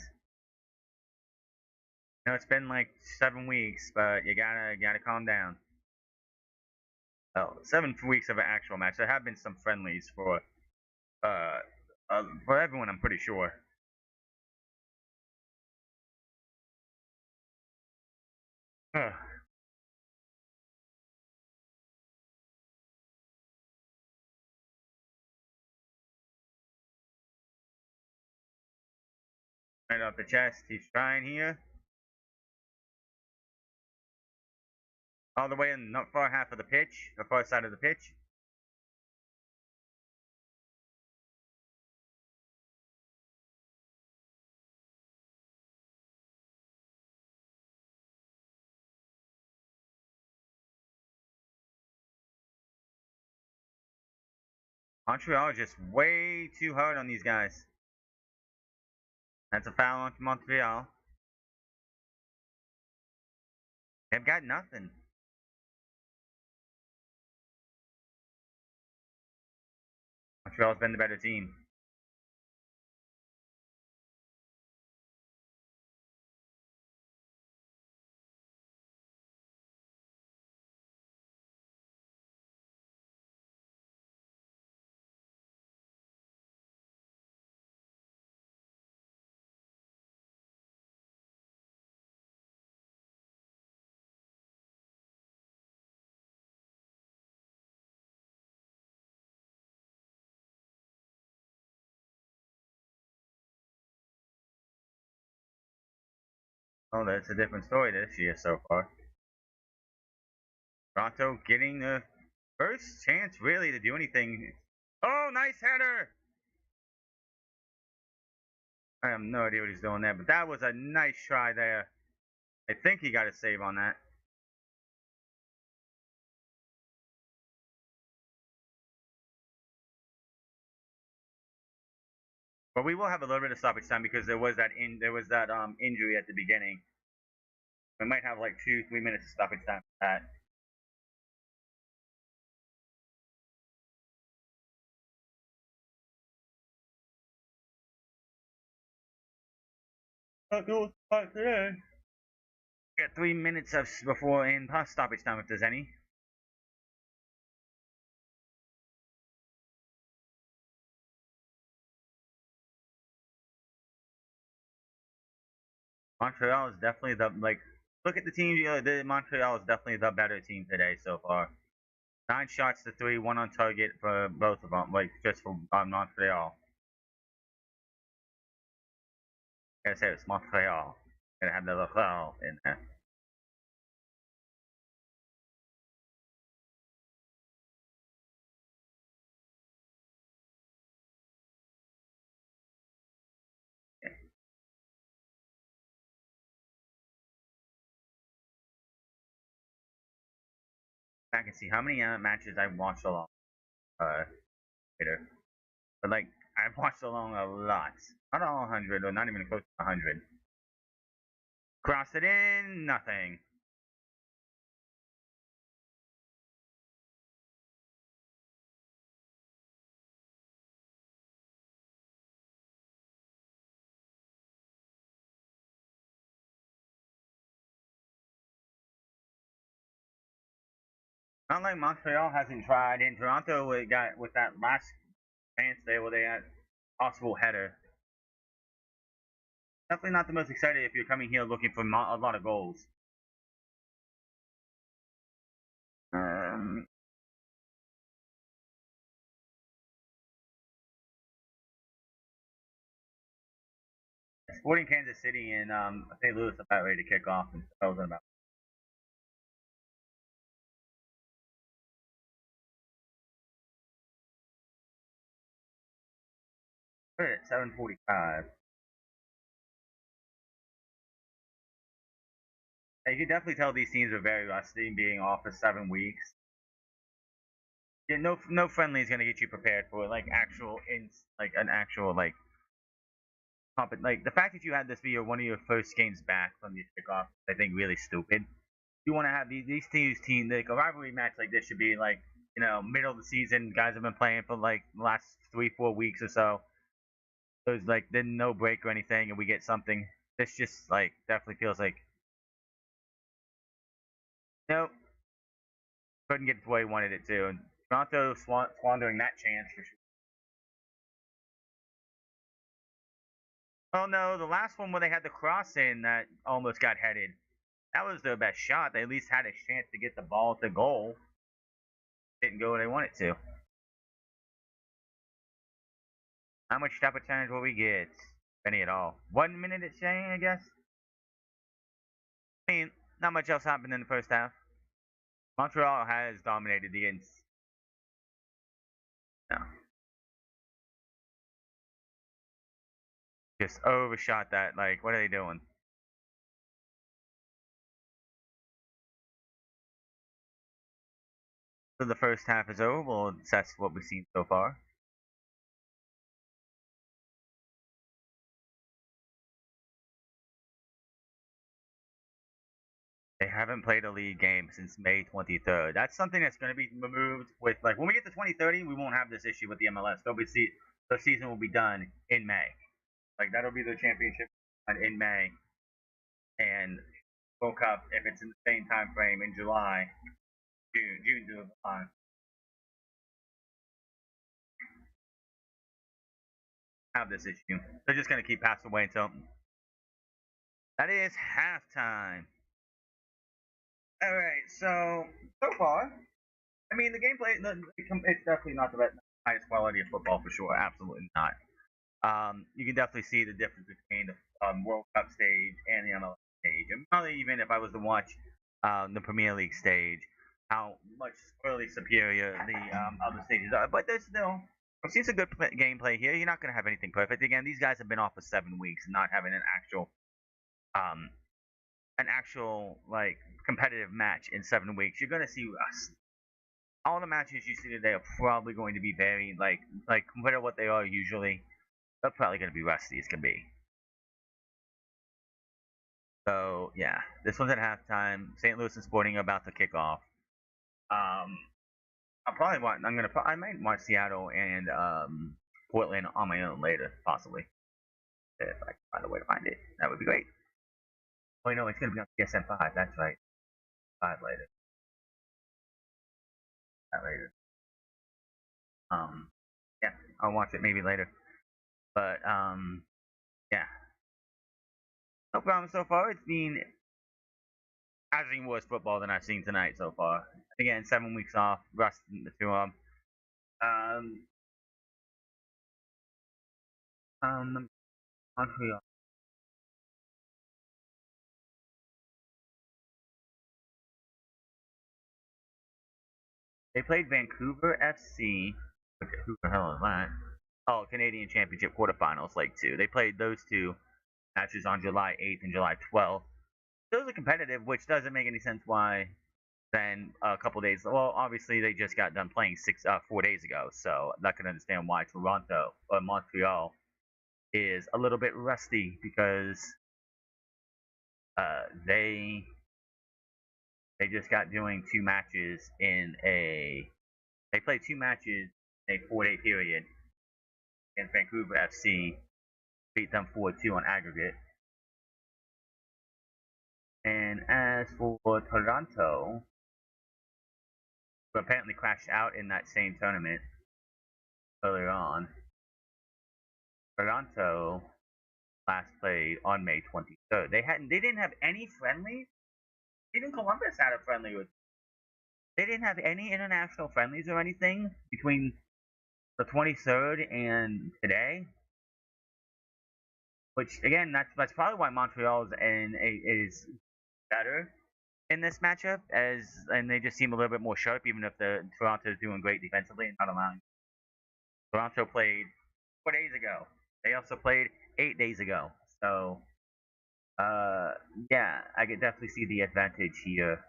You know, it's been like 7 weeks, but you gotta calm down. Oh, 7 weeks of an actual match. There have been some friendlies uh, for everyone. I'm pretty sure. Right off the chest. He's trying here. All the way in the far half of the pitch, the far side of the pitch. Montreal is just way too hard on these guys. That's a foul on Montreal. They've got nothing. Montreal's been the better team. Oh, that's a different story this year so far. Toronto getting the first chance really to do anything. Oh, nice header! I have no idea what he's doing there, but that was a nice try there. I think he got a save on that. But we will have a little bit of stoppage time because there was that injury at the beginning. We might have like 2-3 minutes of stoppage time for that. Got 3 minutes of before in past stoppage time if there's any. Montreal is definitely the look at the team. Montreal is definitely the better team today so far. 9 shots to 3, one on target for both of them. Like just for Montreal. I gotta say it's Montreal. Gotta have the Montreal in there. I can see how many matches I've watched along later. But like I've watched along a lot. Not all 100 or not even close to 100. Cross it in, nothing. Not like Montreal hasn't tried. In Toronto, it got with that last chance there where they had possible header. Definitely not the most excited if you're coming here looking for a lot of goals. Um, Sporting Kansas City and St. Louis about ready to kick off, and that was about at 7:45. You can definitely tell these teams are very rusty, being off for 7 weeks. Yeah, no friendly is gonna get you prepared for like actual like an actual like the fact that you had this be one of your first games back from your kickoff, I think really stupid. You want to have these teams like a rivalry match like this should be like middle of the season. Guys have been playing for like the last 3-4 weeks or so. There's like then no break or anything, and we get something. This just like definitely feels like nope, couldn't get it the way he wanted it to. And Toronto squandering that chance for sure. Oh no, the last one where they had the cross in that almost got headed. That was their best shot. They at least had a chance to get the ball to goal. Didn't go where they wanted to. How much type of challenge will we get? Any at all. 1 minute it's saying, I guess. I mean, not much else happened in the first half. Montreal has dominated the ins. No, just overshot that. Like, what are they doing? So the first half is over. Well, that's what we've seen so far. They haven't played a league game since May 23rd. That's something that's going to be removed with, like, when we get to 2030, we won't have this issue with the MLS. The season will be done in May. Like, that'll be the championship in May, and World Cup if it's in the same time frame in July, June, July. Have this issue. They're just going to keep passing away until that is halftime. All right, so far, I mean, the gameplay, it's definitely not the highest quality of football for sure. Absolutely not. You can definitely see the difference between the World Cup stage and the MLS stage. And probably even if I was to watch the Premier League stage, how much really superior the other stages are. But there's still, I've seen some good gameplay here. You're not going to have anything perfect. Again, these guys have been off for 7 weeks and not having um, an actual like competitive match in 7 weeks. You're going to see all the matches you see today are probably going to be very like compared to what they are usually. They're probably going to be rusty as can be. So yeah, this one's at halftime. St. Louis and Sporting are about to kick off. Um, I might watch Seattle and Portland on my own later, possibly. If I can find a way to find it, that would be great. Oh no, it's going to be on PSN 5. That's right, 5 later. That later. Um, yeah, I'll watch it maybe later. But yeah, no problem so far. I've seen worse football than I've seen tonight so far. Again, 7 weeks off, rust to um Montreal. They played Vancouver FC. Who the hell is that? Oh, Canadian Championship quarterfinals, like two. They played those two matches on July 8th and July 12th. Those are competitive, which doesn't make any sense why then a couple days. Well, obviously they just got done playing 4 days ago, so I can understand why Toronto or Montreal is a little bit rusty because they just got doing two matches in a. They played two matches in a 4-day period against Vancouver FC, beat them 4-2 on aggregate. And as for Toronto, who apparently crashed out in that same tournament earlier on, Toronto last played on May 23rd. They didn't have any friendlies. Even Columbus had a friendly with. They didn't have any international friendlies or anything between the 23rd and today. Which again, that's probably why Montreal is better in this matchup, and they just seem a little bit more sharp, even if the Toronto is doing great defensively and not allowing. Toronto played 4 days ago. They also played 8 days ago. So, yeah, I could definitely see the advantage here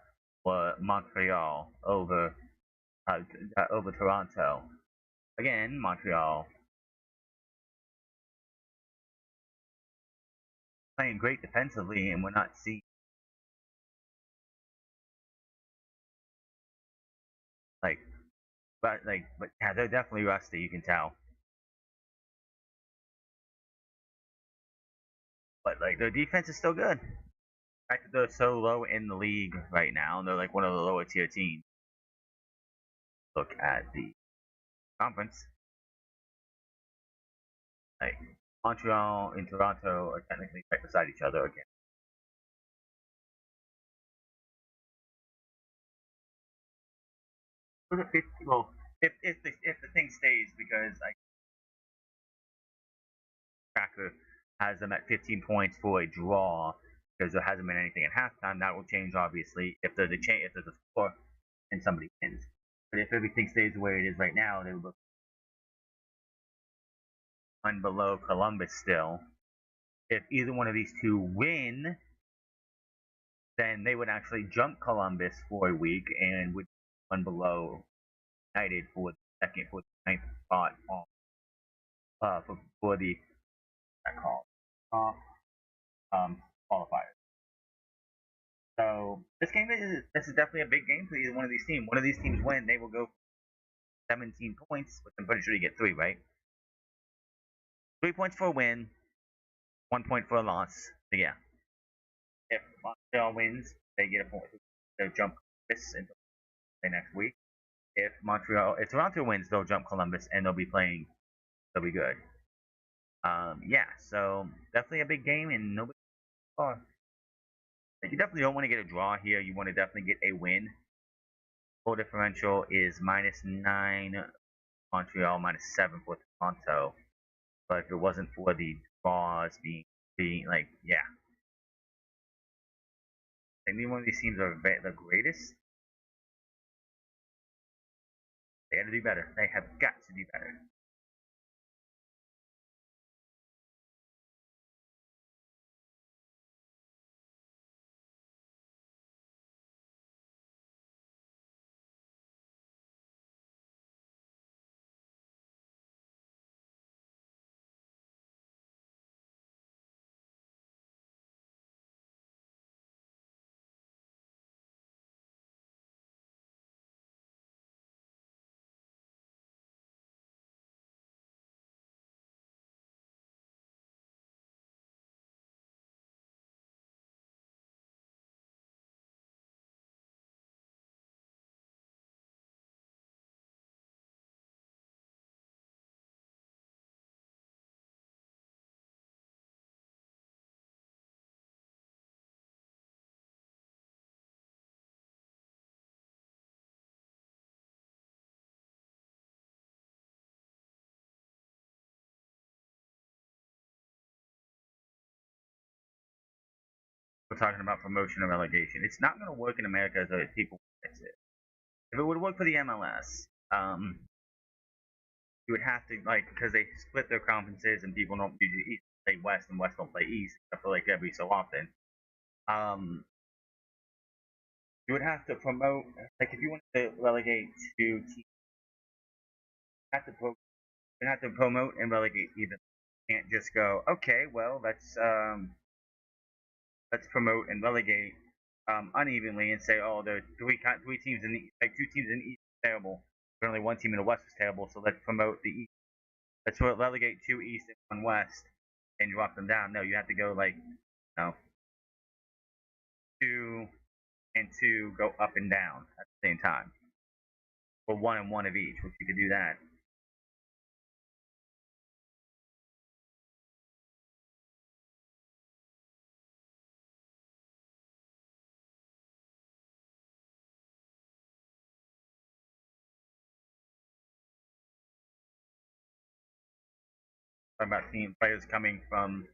for Montreal over Toronto. Again, Montreal playing great defensively, and we're not seeing like, but yeah, they're definitely rusty. You can tell, but like their defense is still good. The fact that they're so low in the league right now, and they're like one of the lower tier teams. Look at the conference. Like Montreal and Toronto are technically right beside each other again. Well, if the thing stays, because I tracker has them at 15 points for a draw because there hasn't been anything at halftime. That will change obviously if there's a change, if there's a score and somebody wins. But if everything stays the way it is right now, they will look one below Columbus still. If either one of these two win, then they would actually jump Columbus for a week and would one below United for the second, for the ninth spot on for the call qualifiers. So this is definitely a big game for either one of these teams. One of these teams win, they will go 17 points, which I'm pretty sure you get 3, right? 3 points for a win, 1 point for a loss. So yeah, if Montreal wins, they get a point. They'll jump Columbus and play next week. If Toronto wins, they'll jump Columbus and they'll be playing. They'll be good. Yeah, so definitely a big game and nobody. Oh, you definitely don't want to get a draw here. You want to definitely get a win. Goal differential is -9 Montreal, -7 for Toronto. But if it wasn't for the draws being like, yeah, neither one of these teams are the greatest. They got to do better. They have got to do better. We're talking about promotion and relegation. It's not going to work in America as people fix it. If it would work for the MLS, you would have to like because they split their conferences and people don't usually play West and West don't play East. I feel like every so often. Um, you would have to promote like if you want to relegate two teams, you have to you have to promote and relegate even. You can't just go okay. Well, let's promote and relegate unevenly and say oh there are three teams in the like two teams in the East is terrible. But only one team in the West is terrible. So let's promote the East. Let's relegate two East and one West and drop them down. No, you have to go like know, two and two go up and down at the same time, or one and one of each, which you could do that. Talking about team players coming from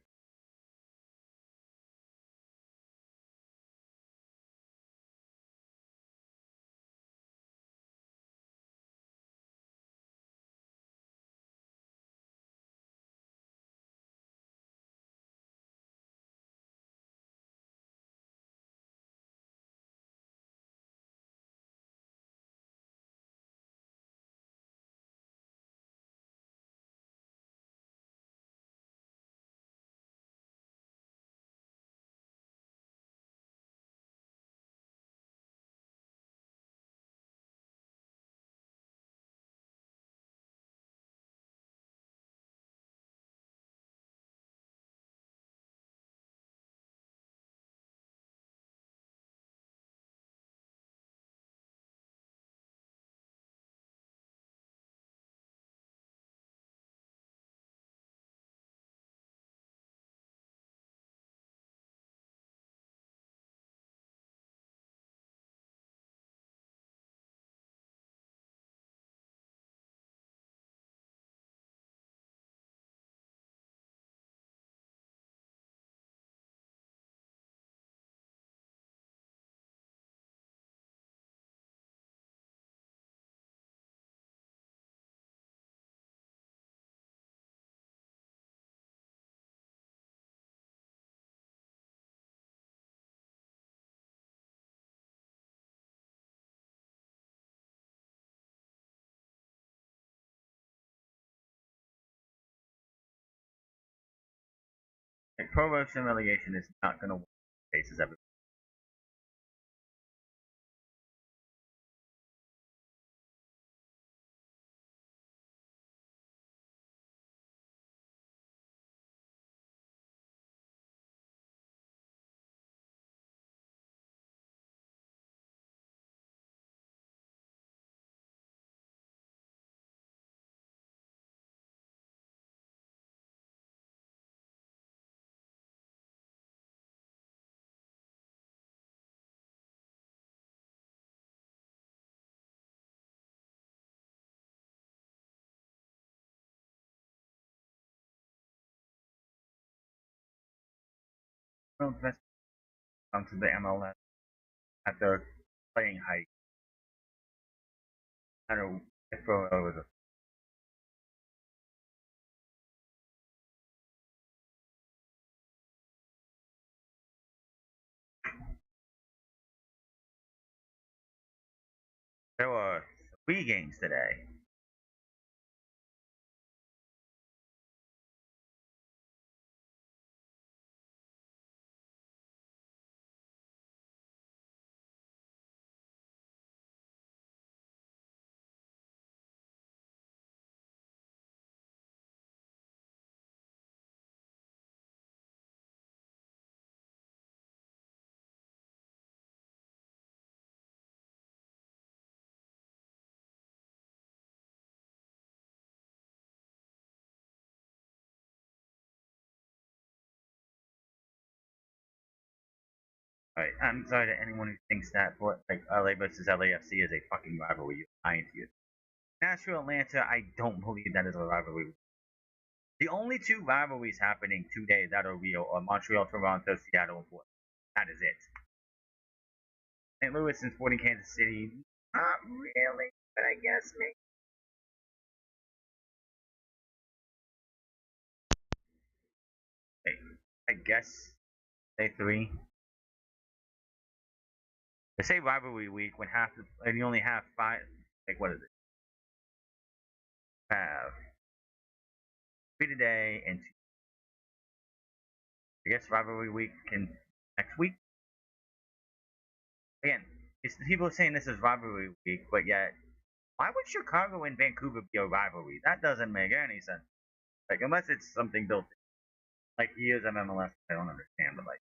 promotion relegation is not going to work faces every. Invest onto the MLS at their playing height. I don't know if it was a. There were 3 games today. Right. I'm sorry to anyone who thinks that like LA versus LAFC is a fucking rivalry. You're lying to you. Nashville Atlanta, I don't believe that is a rivalry. The only 2 rivalries happening today that are real are Montreal, Toronto, Seattle, and Portland. That is it. St. Louis and Sporting Kansas City, not really, but I guess maybe. I guess say 3. They say rivalry week when and you only have 5. Like what is it? Have 3 today and 2. I guess rivalry week can next week. Again, it's people saying this is rivalry week, but yet why would Chicago and Vancouver be a rivalry? That doesn't make any sense. Like unless it's something built like years of MLS, I don't understand. But like,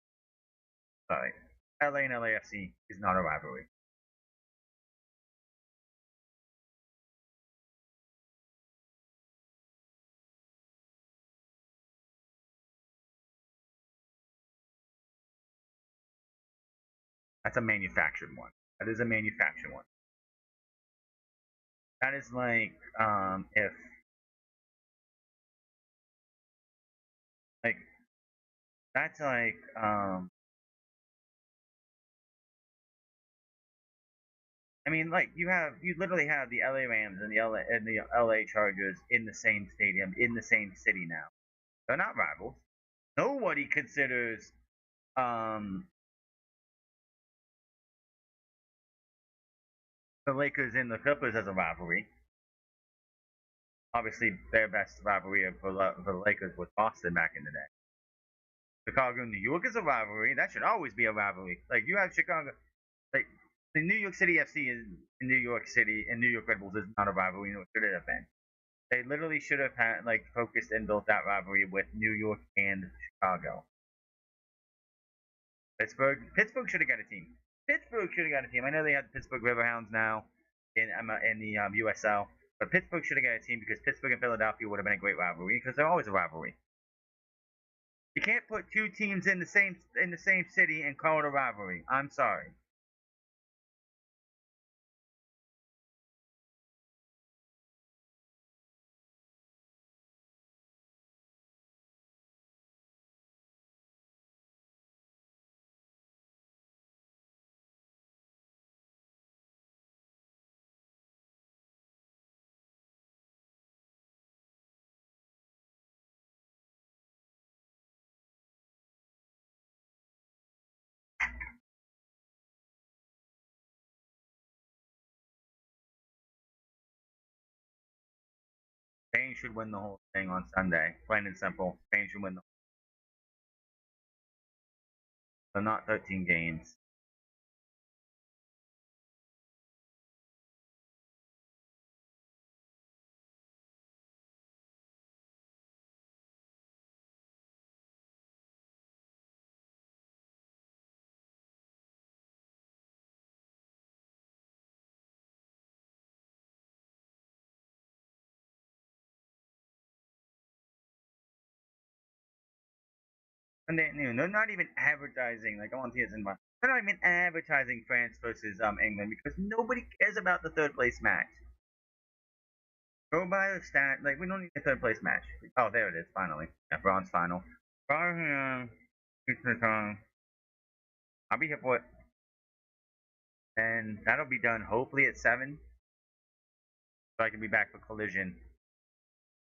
sorry, LA and LAFC is not a rivalry. That's a manufactured one. That is a manufactured one. That is like if like that's like I mean like you literally have the LA Rams and the LA Chargers in the same stadium in the same city now. They're not rivals. Nobody considers um the Lakers and the Clippers as a rivalry. Obviously, their best rivalry for the Lakers was Boston back in the day. Chicago and New York is a rivalry. That should always be a rivalry. Like you have Chicago, like the New York City FC is in New York City and New York Red Bulls is not a rivalry. Nor should it have been. They literally should have had like focused and built that rivalry with New York and Chicago. Pittsburgh should have got a team. Pittsburgh should have got a team. I know they have the Pittsburgh Riverhounds now in the USL, but Pittsburgh should have got a team because Pittsburgh and Philadelphia would have been a great rivalry because they're always a rivalry. You can't put 2 teams in the same city and call it a rivalry. I'm sorry. Spain should win the whole thing on Sunday. Plain and simple. Spain should win the. So not 13 games. And they're not even advertising. Like I want to see this in my. They're not even advertising France versus England because nobody cares about the third place match. Go by the stat. Like we don't need a third place match. Oh, there it is. Finally, yeah, bronze final. I'll be here for it, and that'll be done hopefully at 7, so I can be back for collision.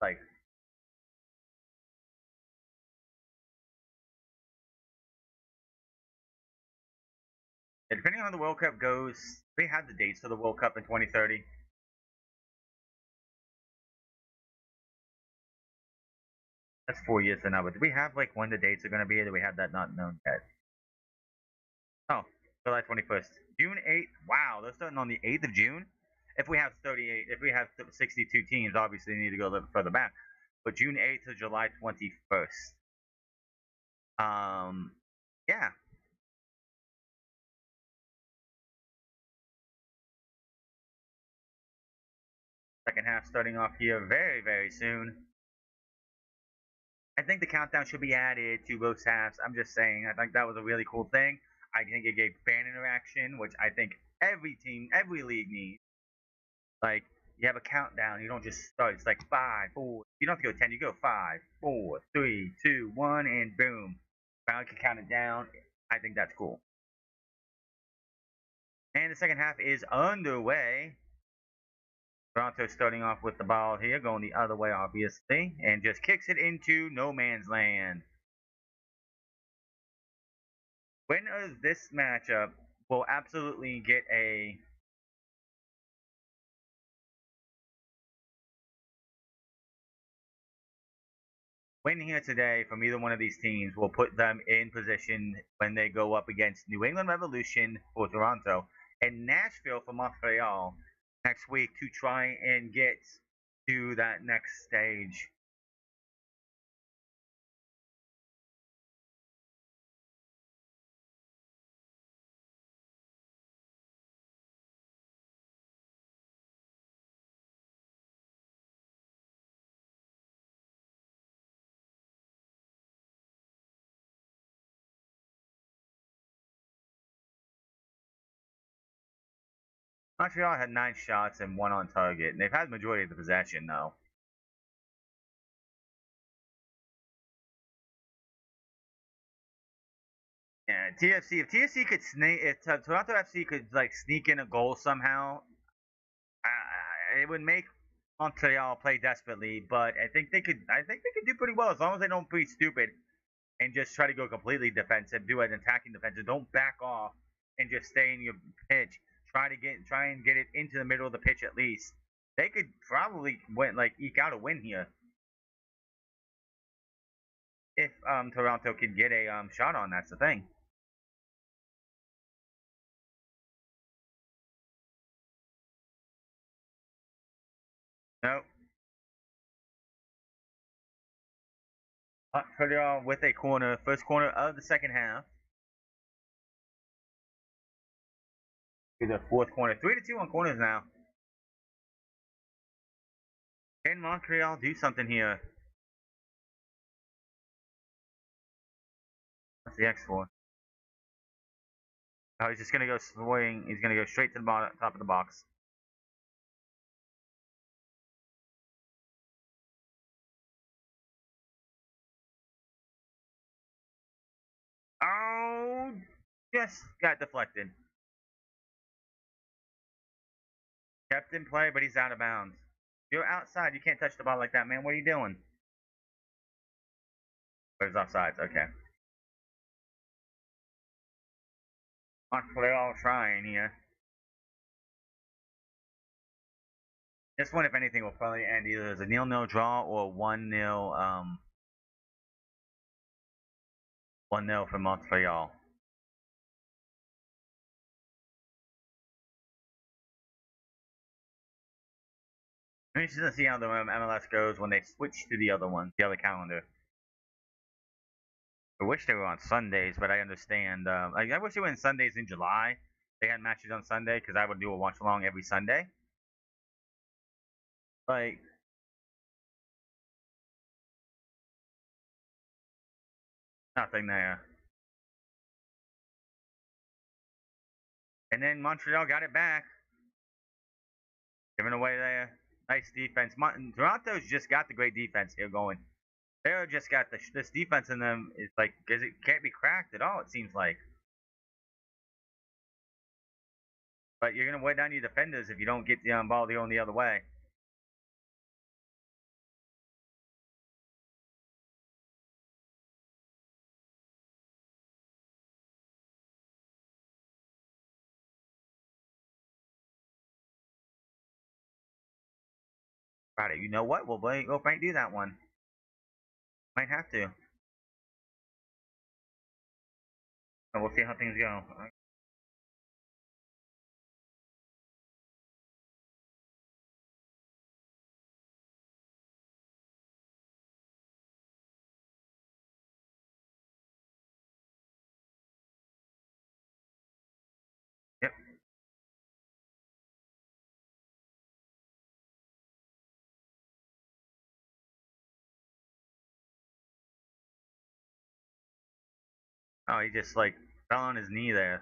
Like depending on how the World Cup goes, we have the dates for the World Cup in 2030. That's 4 years from now. But do we have like when the dates are going to be? Or do we have that not known yet? Oh, July 21st, June 8th. Wow, they're starting on the 8th of June. If we have 38, if we have 62 teams, obviously we need to go a little further back. But June 8th to July 21st. Yeah. Second half starting off here very, very soon. I think the countdown should be added to both halves. I'm just saying. I think that was a really cool thing. I think it gave fan interaction, which I think every team, every league needs. Like you have a countdown. You don't just start. It's like 5, 4. You don't have to go 10. You go 5, 4, 3, 2, 1, and boom. Finally can count it down. I think that's cool. And the second half is underway. Toronto starting off with the ball here, going the other way, obviously, and just kicks it into no man's land. Winner of this matchup will absolutely get a win here today from either one of these teams will put them in position when they go up against New England Revolution for Toronto and Nashville for Montreal next week to try and get to that next stage. Montreal had 9 shots and 1 on target, and they've had the majority of the possession, though. Yeah, TFC. If TFC could sneak, if Toronto FC could like sneak in a goal somehow, it would make Montreal play desperately. But I think they could. I think they could do pretty well as long as they don't be stupid and just try to go completely defensive, do an attacking defensive. Don't back off and just stay in your pitch. Try and get it into the middle of the pitch at least. They could probably win, like eke out a win here if Toronto could get a shot on. That's the thing. No, Montreal with a corner, first corner of the second half. To the fourth corner, 3-2 on corners now. Can Montreal do something here? What's the X for? Oh, he's just gonna go swing. He's gonna go straight to the bottom, top of the box. Oh, just got deflected. Kept in play, but he's out of bounds. You're outside. You can't touch the ball like that, man. What are you doing? Where's offsides? Okay. Montreal trying here. This one, if anything, will probably end either as a 0-0 draw or 1-0 1-0 for Montreal. I'm interested to see how the MLS goes when they switch to the other one, the other calendar. I wish they were on Sundays, but I understand. I wish they were on Sundays in July. They had matches on Sunday because I would do a watch along every Sunday. Like nothing there. And then Montreal got it back, giving away there. Nice defense. Toronto's just got the great defense here going. They're just got this defense in them is like because it can't be cracked at all. It seems like, but you're gonna weigh down your defenders if you don't get the ball going the other way. Friday, you know what? We'll might do that one. Might have to. So we'll see how things go. Yep. Oh, he just like fell on his knee there.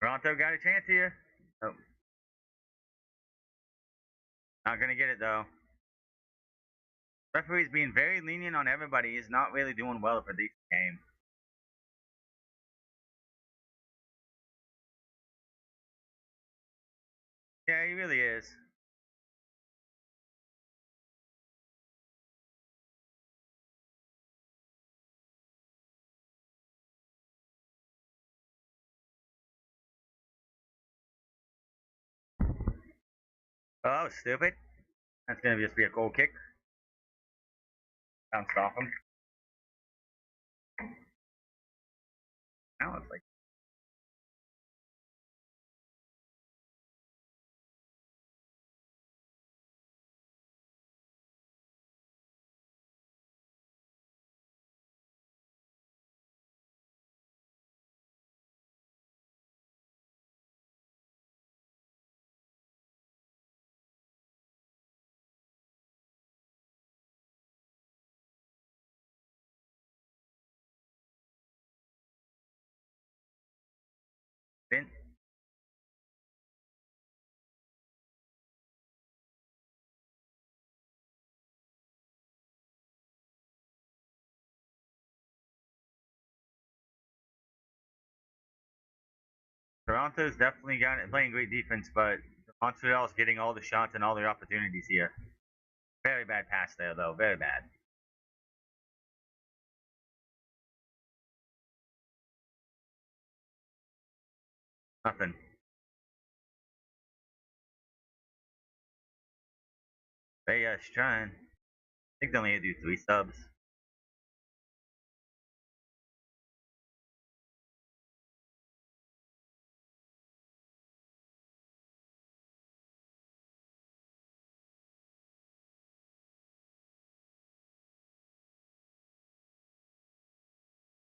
Toronto got a chance here. Oh, not gonna get it though. Referee's being very lenient on everybody. He's not really doing well for these games. Yeah, he really is. Oh, that was stupid. That's gonna just be a goal kick. Bounced off him. Now it's like, Vince. Toronto's definitely got it, playing great defense, but Montreal's getting all the shots and all the opportunities here. Very bad pass there, though. Very bad. Nothing. Vegas trying. I think they only do 3 subs.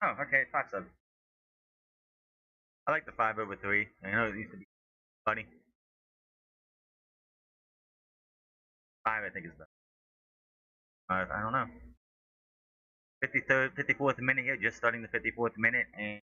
Oh, okay, 5 subs. I like the 5/3. I know it used to be funny. 5, I think, is better. I don't know. 53rd, 54th minute here, just starting the 54th minute, and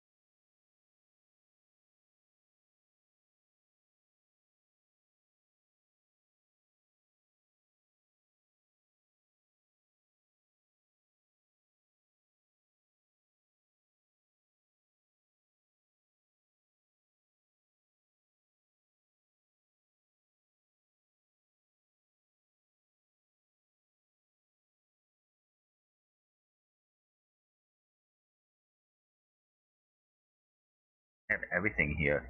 have everything here.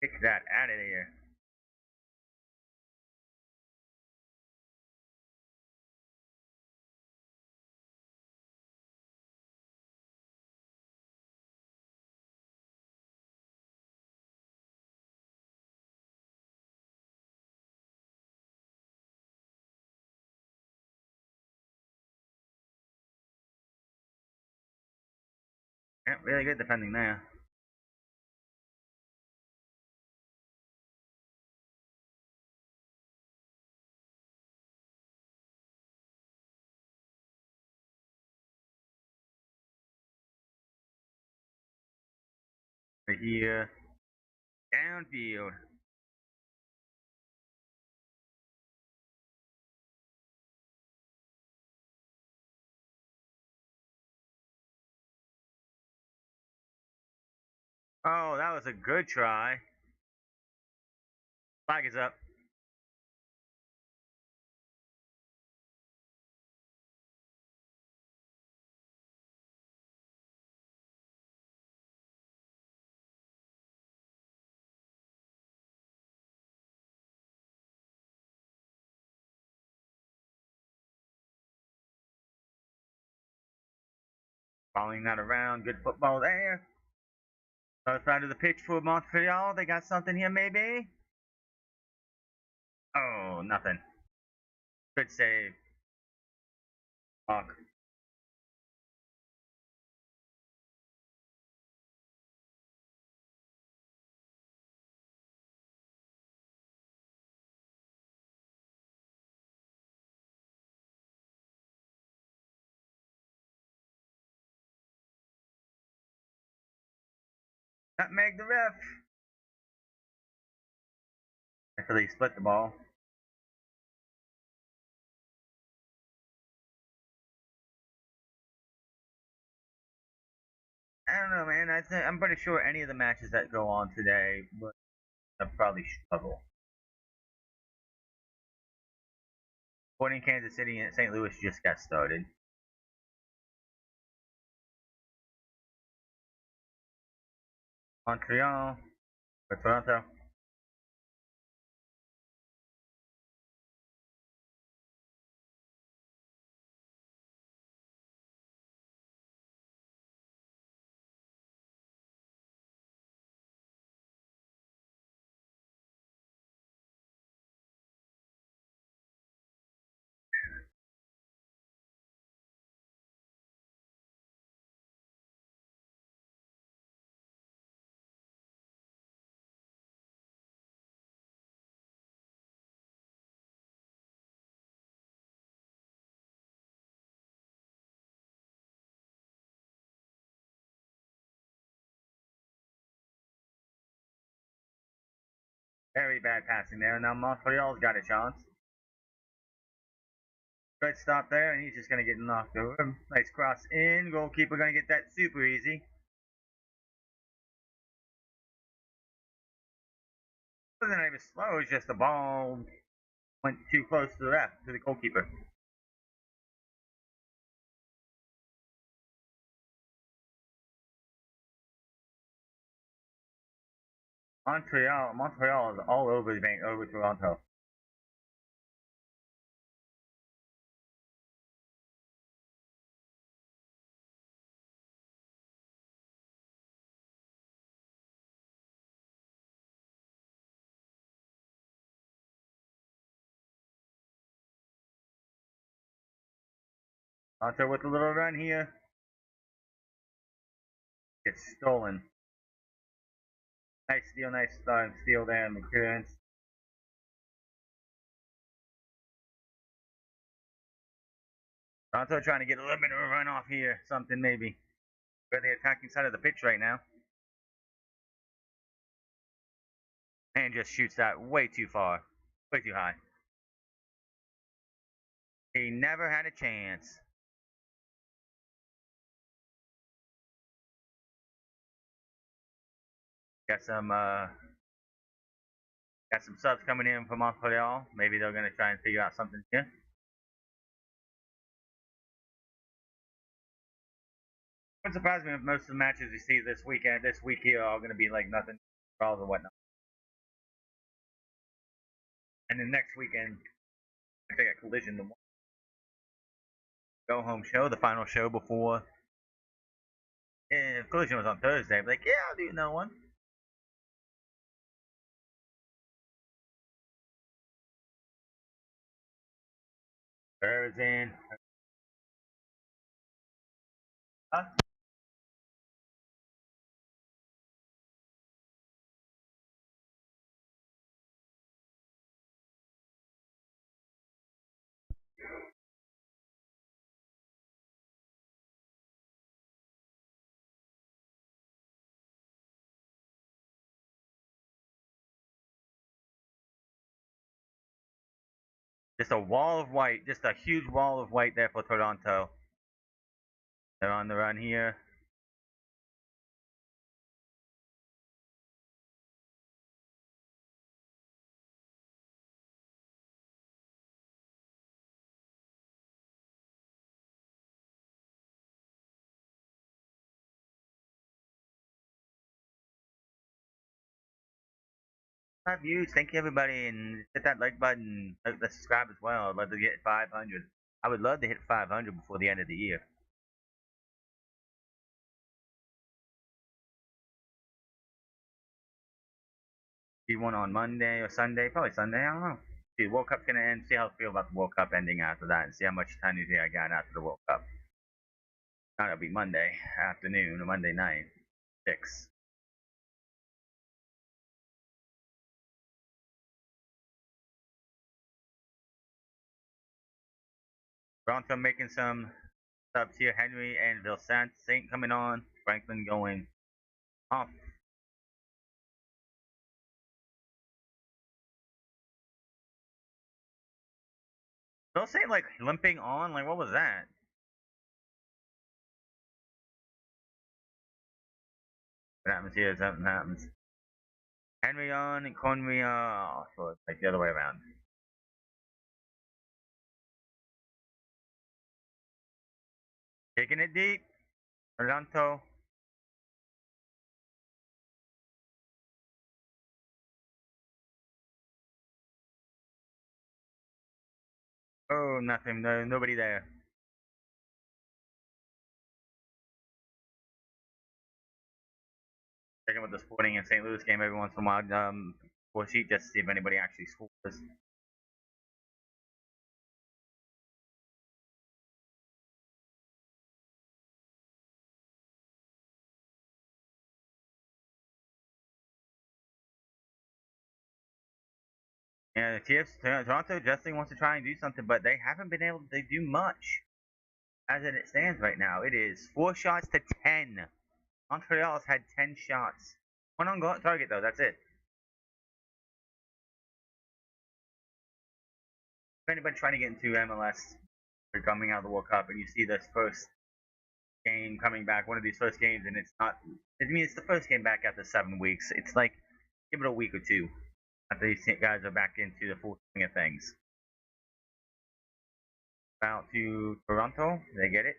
Kick that out of here. Yeah, really good defending there. Right here, downfield. Oh, that was a good try. Flag is up. Following that around, good football there. Other side of the pitch for Montreal. They got something here, maybe? Oh, nothing. Good save. Fuck. Nutmeg the ref. After they split the ball. I don't know, man. I'm pretty sure any of the matches that go on today would probably struggle. Sporting Kansas City and St. Louis just got started. Montreal or Toronto. Very bad passing there. Now Montreal's got a chance. Good stop there, and he's just going to get knocked over. Nice cross in. Goalkeeper going to get that super easy. It wasn't even slow. It's just the ball went too close to the ref, to the goalkeeper. Montreal is all over the bank, over Toronto. Toronto with a little run here. Gets stolen. Nice steal there in the clearance. Toronto trying to get a little bit of a run off here. Something maybe. We're the attacking side of the pitch right now. And just shoots that way too far. Way too high. He never had a chance. Got some subs coming in from Montreal. Maybe they're gonna try and figure out something here. Wouldn't surprise me if most of the matches you see this week here, are gonna be like nothing draws or whatnot. And then next weekend, I think at Collision, the go home show, the final show before. If Collision was on Thursday, I'd be like, yeah, I'll do another one. Wherever's in. Huh? Just a wall of white, just a huge wall of white there for Toronto. They're on the run here. Views. Thank you, everybody, and hit that like button. Let's subscribe as well. I'd love to get 500. I would love to hit 500 before the end of the year. See one on Monday or Sunday, probably Sunday. I don't know. See, the World Cup's gonna end. See how I feel about the World Cup ending after that, and see how much time I got after the World Cup. That'll be Monday afternoon or Monday night, 6. Toronto making some subs here. Henry and Vilsaint Saint coming on. Franklin going off. Vilsaint like limping on. Like what was that? What happens here? Something happens. Henry on and Conry off. So it's like the other way around. Taking it deep. Toronto. Oh, nothing. No, nobody there. Checking with the Sporting and St. Louis game every once in a while. Score sheet just to see if anybody actually scores. Yeah, the TFC Toronto Justin wants to try and do something, but they haven't been able to do much as it stands right now. It is 4 shots to 10. Montreal has had 10 shots. One on target though. That's it. If anybody trying to get into MLS, they're coming out of the World Cup, and you see this first game coming back, one of these first games, and it's not. I mean, it's the first game back after 7 weeks. It's like give it a week or two after these guys are back into the full swing of things. Out to Toronto, they get it.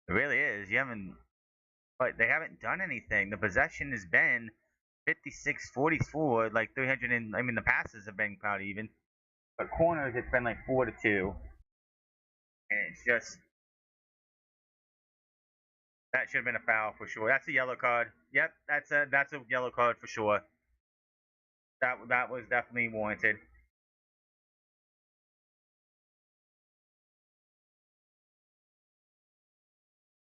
It really is. You haven't, but they haven't done anything. The possession has been 56-44, like 300 and, I mean, the passes have been about even. But corners, it's been like 4-2. And it's just, that should have been a foul for sure. That's a yellow card. Yep, that's a yellow card for sure. That was definitely warranted.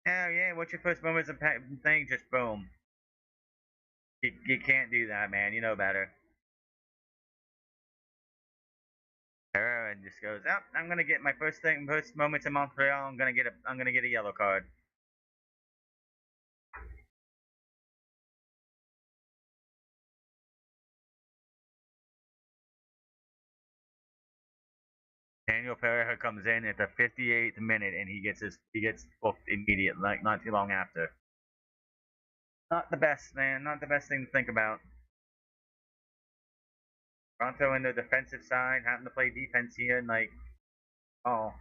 Oh yeah, what's your first moments of thing? Just boom. You can't do that, man. You know better. And just goes, oh, I'm gonna get my first moments in Montreal. I'm gonna get a yellow card. Daniel Pereira comes in at the 58th minute, and he gets booked immediately, like not too long after. Not the best, man. Not the best thing to think about. Toronto in the defensive side, having to play defense here, and like, oh,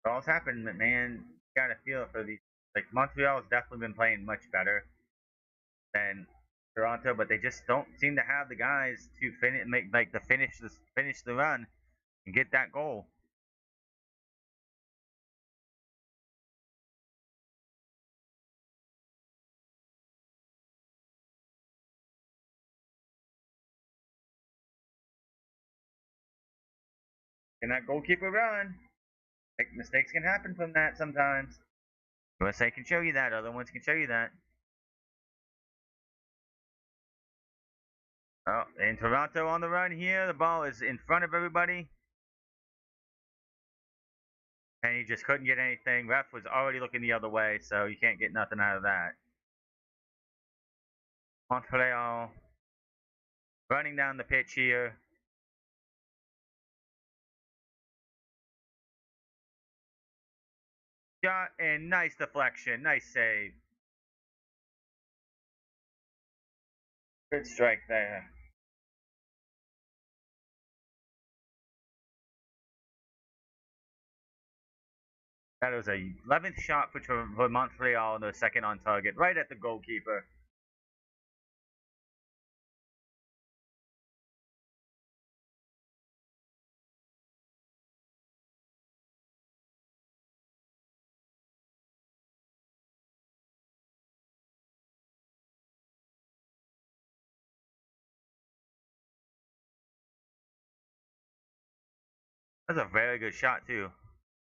it all's happened, man. You gotta feel it for these. Like Montreal has definitely been playing much better than Toronto, but they just don't seem to have the guys to finish the run and get that goal. And that goalkeeper run, like, mistakes can happen from that sometimes. USA can show you that. Other ones can show you that. Oh, and Toronto on the run here. The ball is in front of everybody. And he just couldn't get anything. Ref was already looking the other way, so you can't get nothing out of that. Montreal running down the pitch here. Shot and nice deflection. Nice save. Good strike there. That was a 11th shot for Montreal and the second on target, right at the goalkeeper. That was a very good shot too.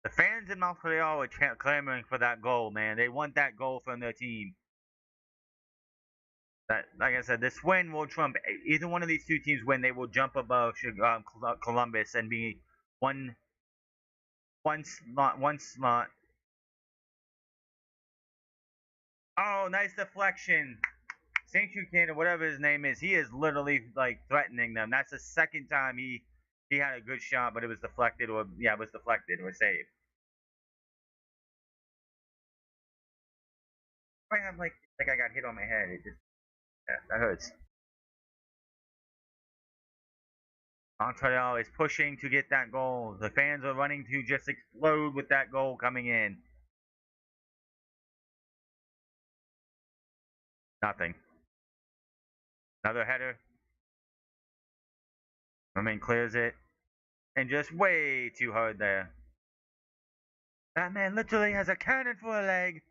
The fans in Montreal were clamoring for that goal, man. They want that goal from their team. That, like I said, this win will trump either one of these two teams. Win, they will jump above Columbus and be one one slot. Oh, nice deflection. Saint Canada, whatever his name is, he is literally like threatening them. That's the second time he had a good shot, but it was deflected, or yeah, it was deflected or saved. I have like I got hit on my head. It just, yeah, that hurts. Montreal is pushing to get that goal. The fans are running to just explode with that goal coming in. Nothing. Another header. Romain clears it. And just way too hard there. That man literally has a cannon for a leg.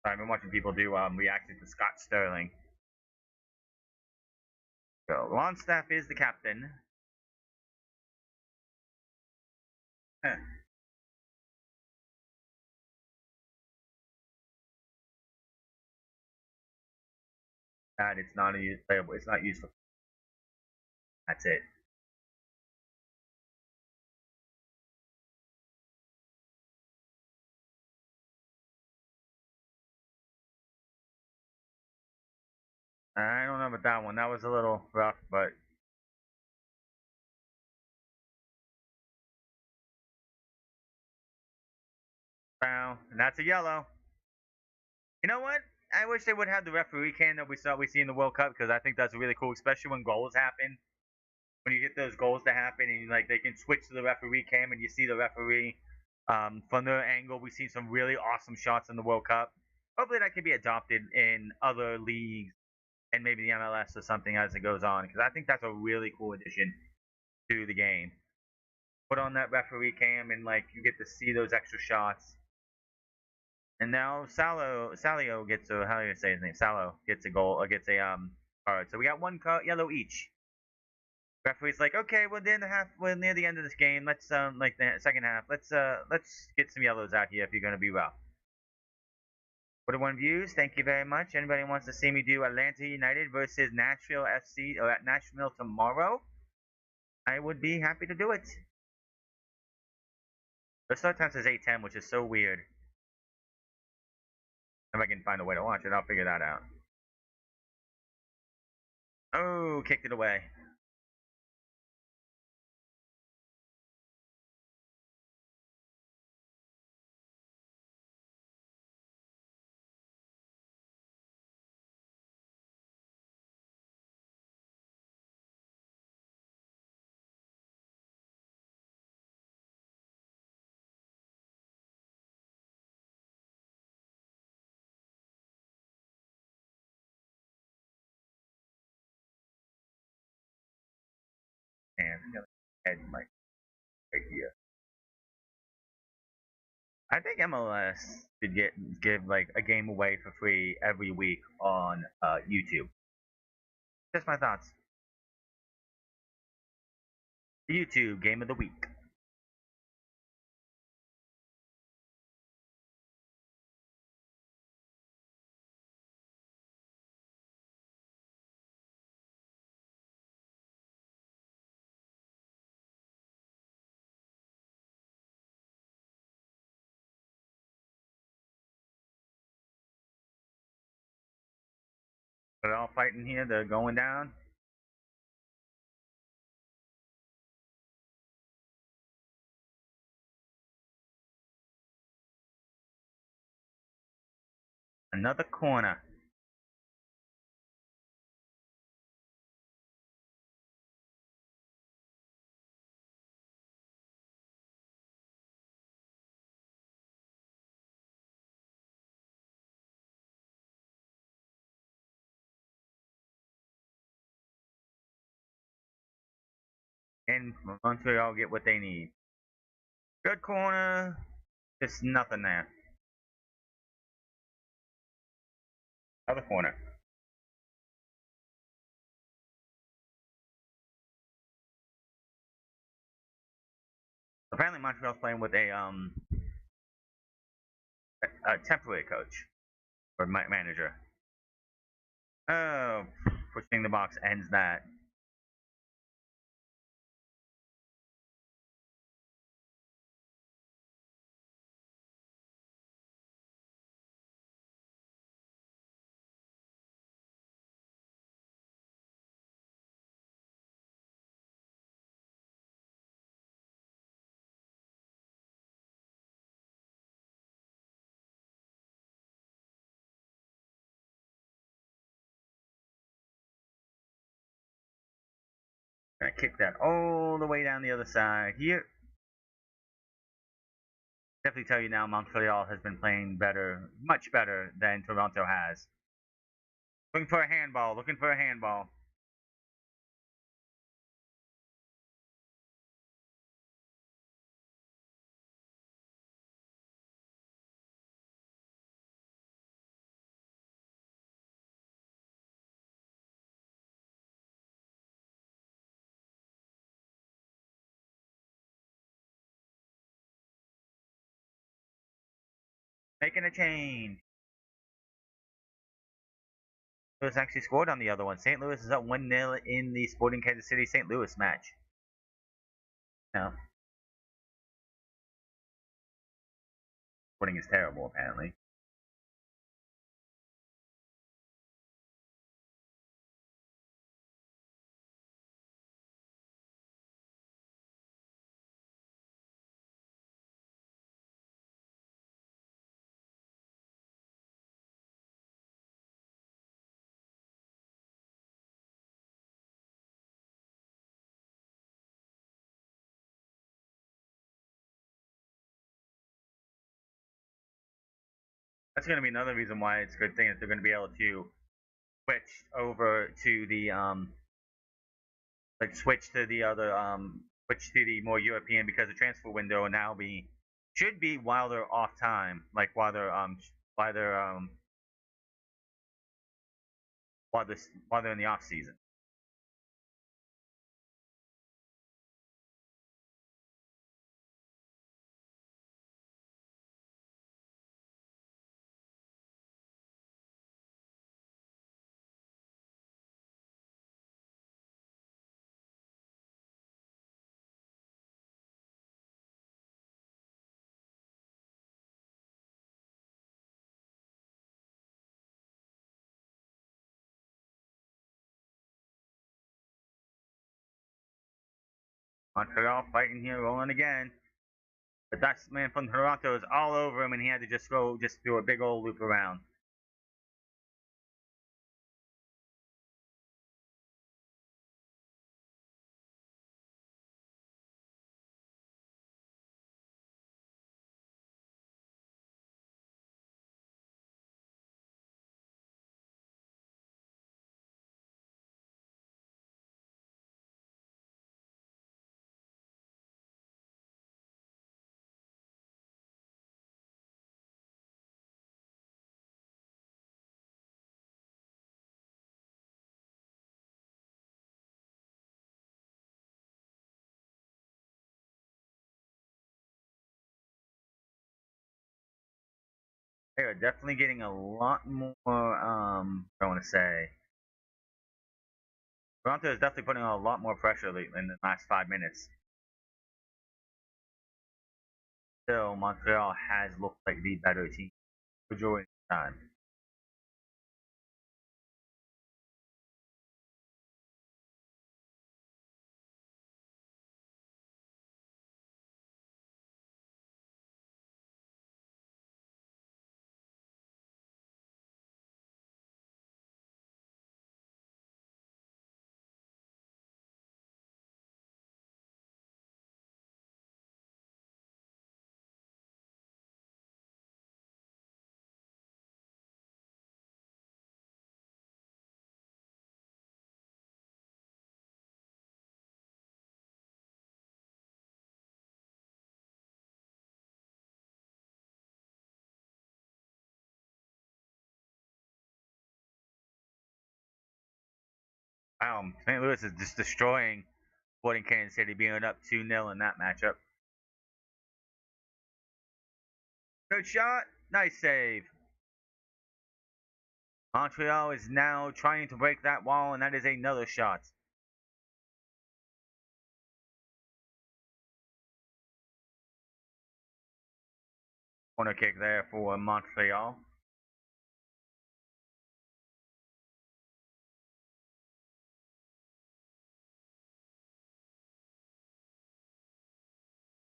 I've been watching people do reactions to Scott Sterling. So Longstaff is the captain. That it's not playable. It's not useful. That's it. I don't know about that one. That was a little rough, but foul, and that's a yellow. You know what? I wish they would have the referee cam that we see in the World Cup, because I think that's really cool, especially when goals happen. when you get those goals to happen and like they can switch to the referee cam and you see the referee from their angle. We've seen some really awesome shots in the World Cup. Hopefully that can be adopted in other leagues and maybe the MLS or something as it goes on, because I think that's a really cool addition to the game. Put on that referee cam and like you get to see those extra shots. And now Salio gets a, how do you say his name? Salo gets a goal or gets a card. So we got one card, yellow each. Referee's like, okay, we're near the end of this game. Let's like the second half. Let's get some yellows out here if you're gonna be rough. 41 views. Thank you very much. Anybody wants to see me do Atlanta United versus Nashville FC or at Nashville tomorrow? I would be happy to do it. The start time says 8:10, which is so weird. If I can find a way to watch it, I'll figure that out. Oh, kicked it away. And head mic right here. I think MLS should give like a game away for free every week on YouTube. Just my thoughts. YouTube game of the week. They're all fighting here. They're going down. Another corner. And Montreal get what they need. Good corner. Just nothing there. Other corner. Apparently Montreal's playing with a temporary coach or manager. Oh, pushing the box ends that. Gonna kick that all the way down the other side here. Definitely tell you now, Montreal has been playing better, much better than Toronto has. Looking for a handball. Looking for a handball. Making a change. Louis actually scored on the other one. St. Louis is up 1-0 in the Sporting Kansas City St. Louis match. No. Sporting is terrible, apparently. That's going to be another reason why it's a good thing is they're going to be able to switch over to the like switch to the other switch to the more European because the transfer window will now be should be while they're off time, like while they're while they're in the off season. Montreal fighting here, rolling again. But that man from Toronto is all over him, and he had to just do a big old loop around. They are definitely getting a lot more. I want to say Toronto is definitely putting on a lot more pressure in the last 5 minutes. Still, Montreal has looked like the better team majority of the time. Wow, St. Louis is just destroying Sporting Kansas City, being up 2-0 in that matchup. Good shot, nice save. Montreal is now trying to break that wall, and that is another shot. Corner kick there for Montreal.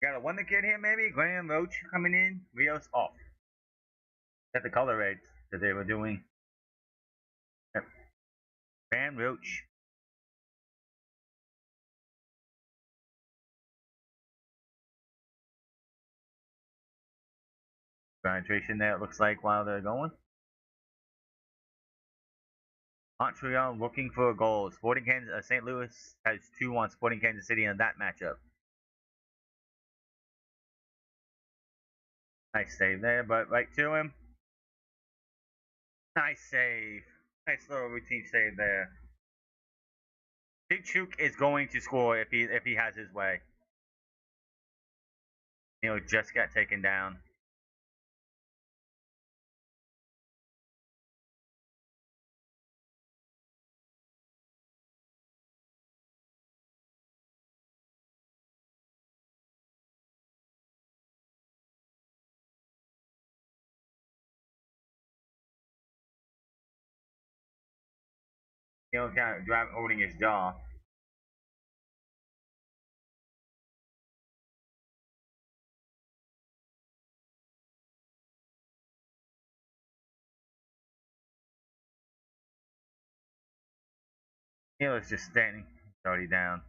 Got a wonder kid here, maybe? Graham Roach coming in. Rios off. At the color rates that they were doing. Yep. Graham Roach. Penetration there, it looks like, while they're going. Montreal looking for a goal. Sporting Kansas, St. Louis has 2 on Sporting Kansas City in that matchup. Nice save there, but right to him. Nice save. Nice little routine save there. Big Chuk is going to score if he has his way. Just got taken down. Kind of holding his jaw. Is just standing. He's already down.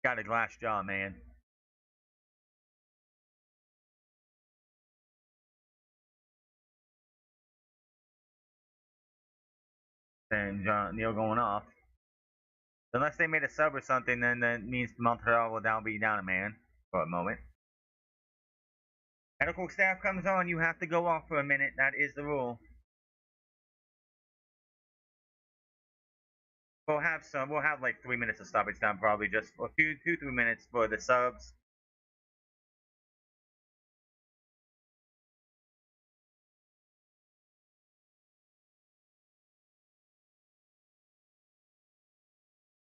Got a glass jaw, man. and Neil going off. Unless they made a sub or something, then that means Montreal will now be down a man for a moment. Medical staff comes on, you have to go off for a minute. That is the rule. We'll have like 3 minutes of stoppage time probably, just for 3 minutes for the subs.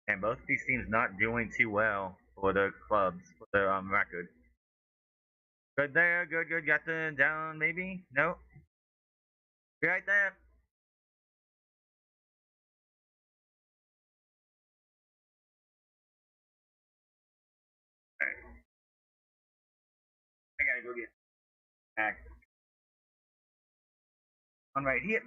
And both of these teams not doing too well for their clubs, for their record. Good there, good. Got the down, maybe? Nope. Right there. Right. I gotta go get back on right here.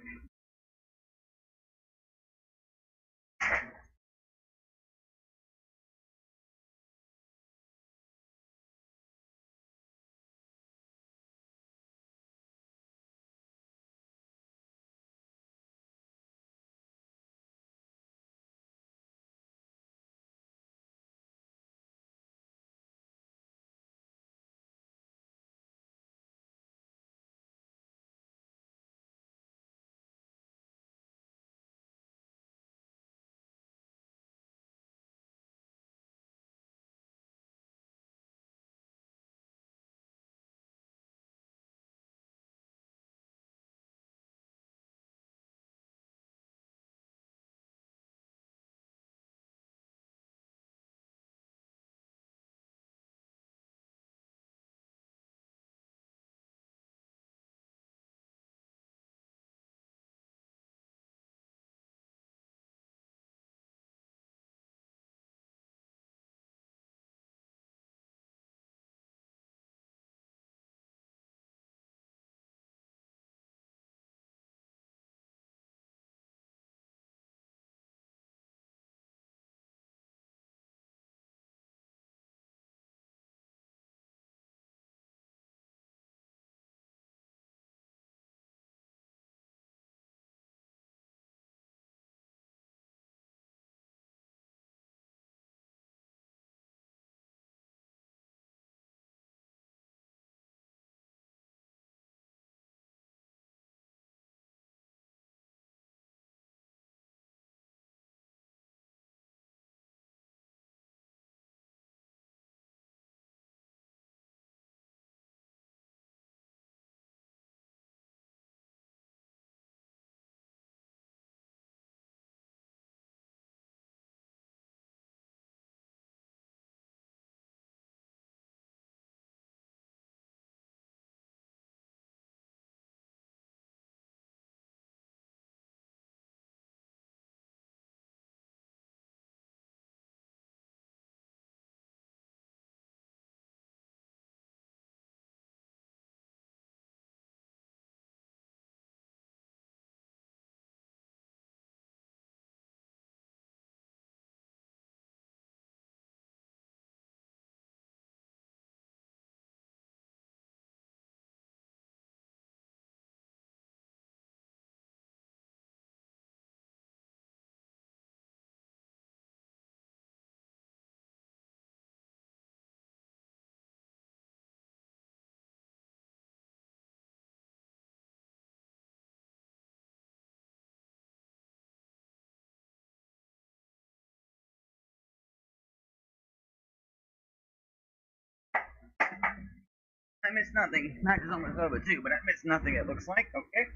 I missed nothing. Match is almost over too, but I missed nothing it looks like. Okay.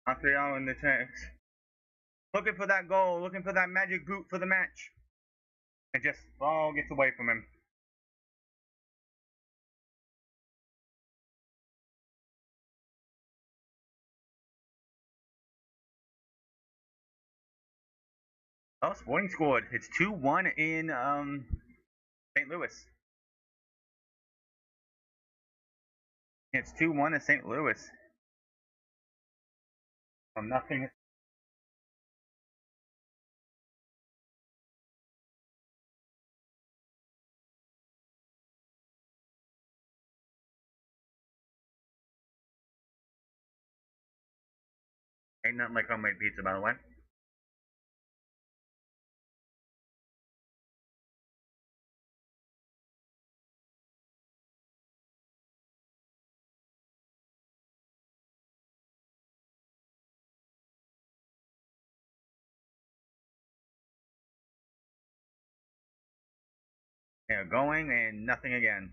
Montreal in the tanks. Looking for that goal, looking for that magic boot for the match. And just all gets away from him. Oh, Sporting scored. It's 2-1 in St. Louis. It's 2-1 in St. Louis. From nothing. Ain't nothing like homemade pizza, by the way. Yeah, going and nothing again.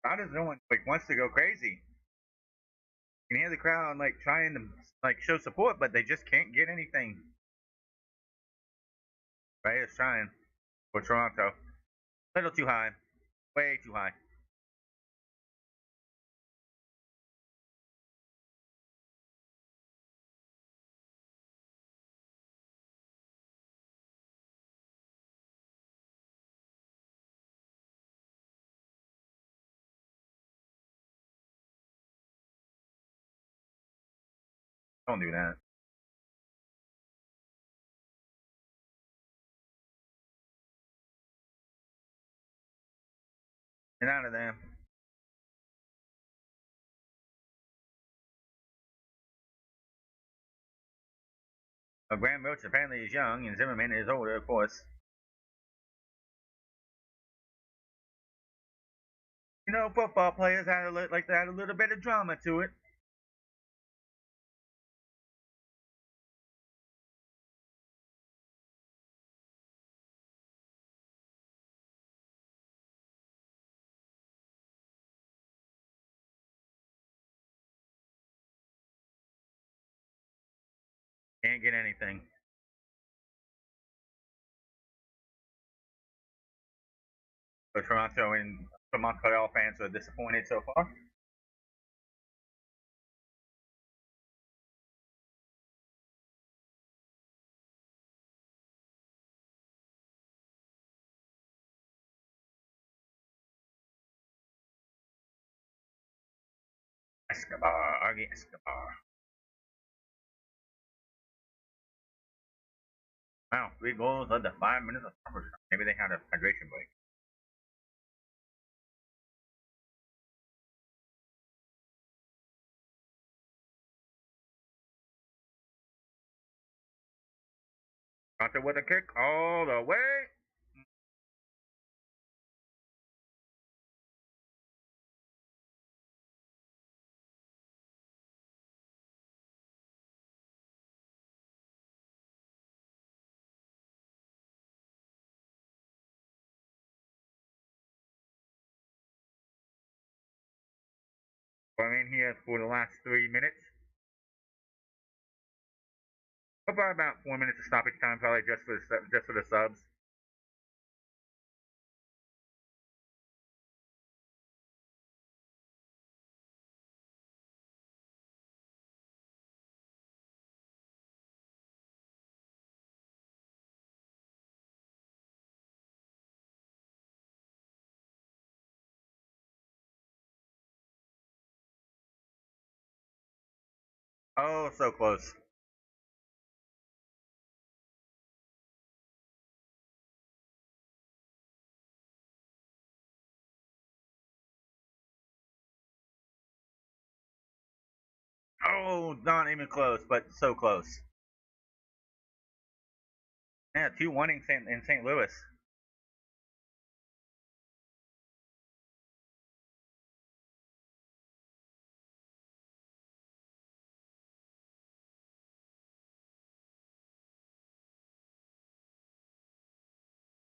Crowd is no one like wants to go crazy. You can hear the crowd like trying to like show support, but they just can't get anything. Right, it's trying for Toronto. A little too high, way too high. Don't do that. Get out of there. Graham Roach apparently is young, and Zimmerman is older, of course. You know, football players like to add a little bit of drama to it. Can't get anything. So Toronto and some Montreal fans are disappointed so far. Escobar, Argy Escobar. Wow, 3 goals under 5 minutes of stoppage time. Maybe they had a hydration break. Toronto with a kick all the way. We're in here for the last 3 minutes. About 4 minutes of stoppage time, probably just for the subs. Oh, so close. Oh, not even close, but so close. Yeah, 2-1 in St. Louis.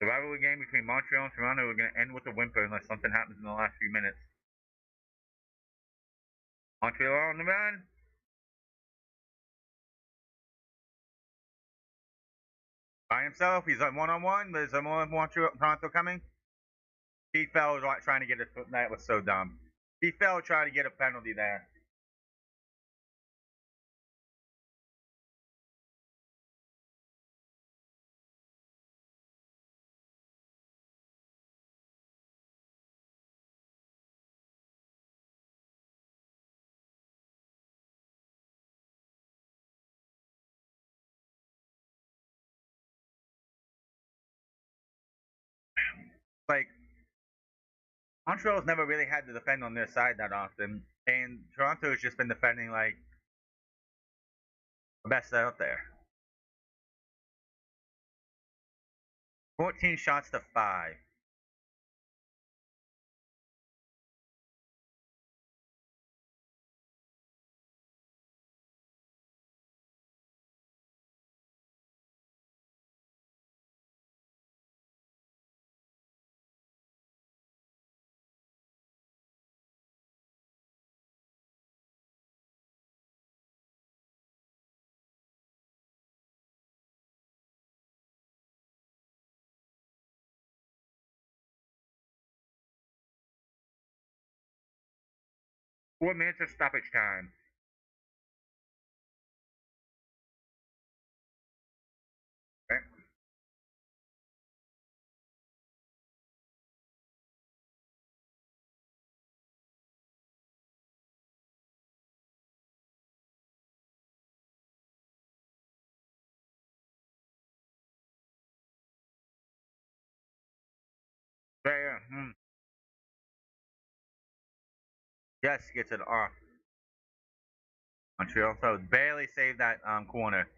The rivalry game between Montreal and Toronto are going to end with a whimper unless something happens in the last few minutes. Montreal on the run. by himself. He's on one-on-one. There's a more Toronto coming. He fell right trying to get a. That was so dumb. He fell trying to get a penalty there. Like Montreal's never really had to defend on their side that often, and Toronto has just been defending like the best out there. 14 shots to 5. Four minutes of stoppage time. Okay. There. Yes, gets it off. Montreal so barely saved that corner.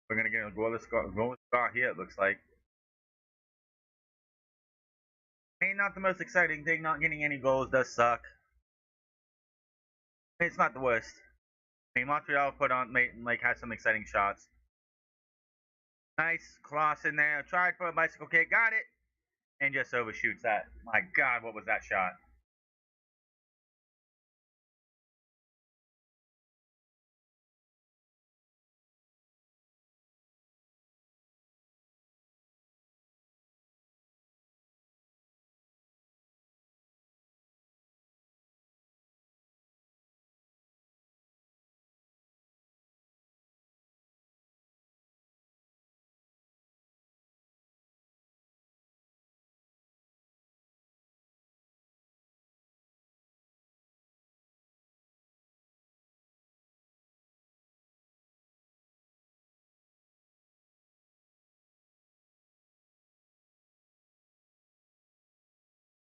We're gonna get a goalless score here. It looks like. Ain't not the most exciting thing. Not getting any goals does suck. It's not the worst. I mean, Montreal put on had some exciting shots. Nice cross in there. Tried for a bicycle kick. Got it. And just overshoots that. My God, what was that shot?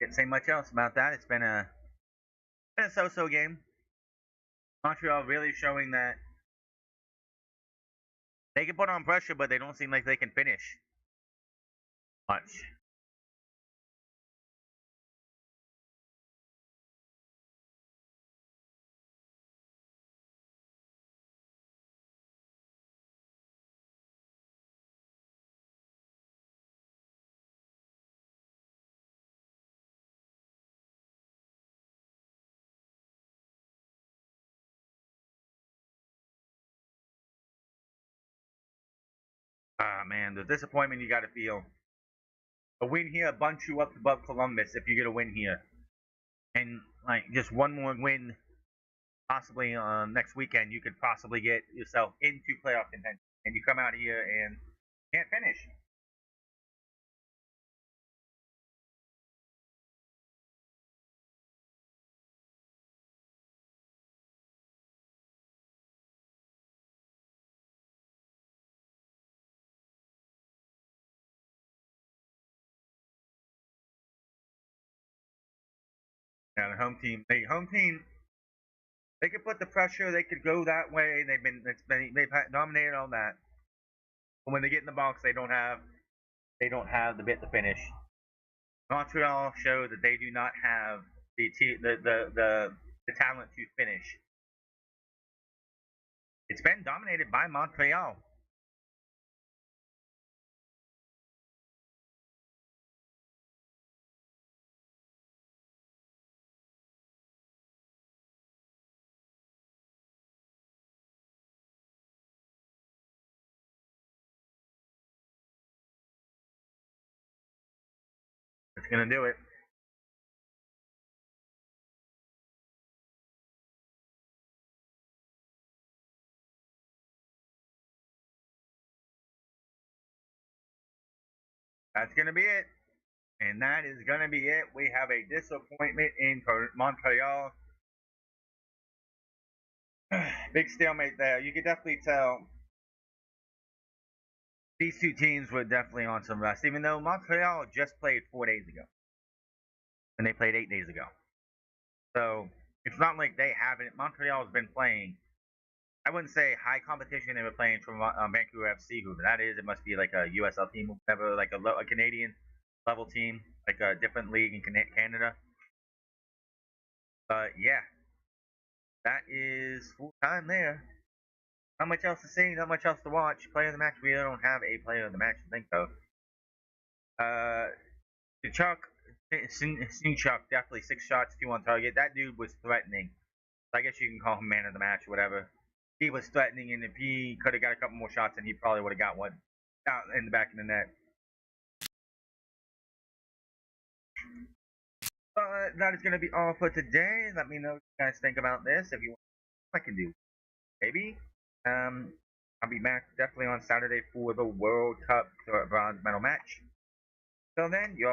Can't say much else about that. It's been a so-so game. Montreal really showing that they can put on pressure, but they don't seem like they can finish much. Ah man, the disappointment you got to feel. A win here bunch you up above Columbus if you get a win here, and like just one more win, possibly next weekend, you could possibly get yourself into playoff contention. And you come out here and can't finish. Now the home team, they could put the pressure. They could go that way. They've dominated all that. But when they get in the box, they don't have the bit to finish. Montreal showed that they do not have the talent to finish. It's been dominated by Montreal. It's gonna do it. That's gonna be it. And that is gonna be it. We have a disappointment in Montreal. Big stalemate there. You could definitely tell these two teams were definitely on some rest, even though Montreal just played 4 days ago. And they played 8 days ago. So it's not like they haven't. Montreal's been playing. I wouldn't say high competition. They were playing from Vancouver FC, whoever that is. It must be like a USL team, whatever, like a Canadian level team, like a different league in Canada. But yeah, that is full time there. Not much else to see, not much else to watch. Player of the match, we don't have a player of the match to think of. Chuck, Chuck, definitely 6 shots, 2 on target. That dude was threatening. I guess you can call him man of the match, whatever. He was threatening, and if he could have got a couple more shots, then he probably would have got one out in the back of the net. But that is going to be all for today. Let me know what you guys think about this. If you want, I can do maybe. I'll be back definitely on Saturday for the World Cup bronze medal match. Till then, you're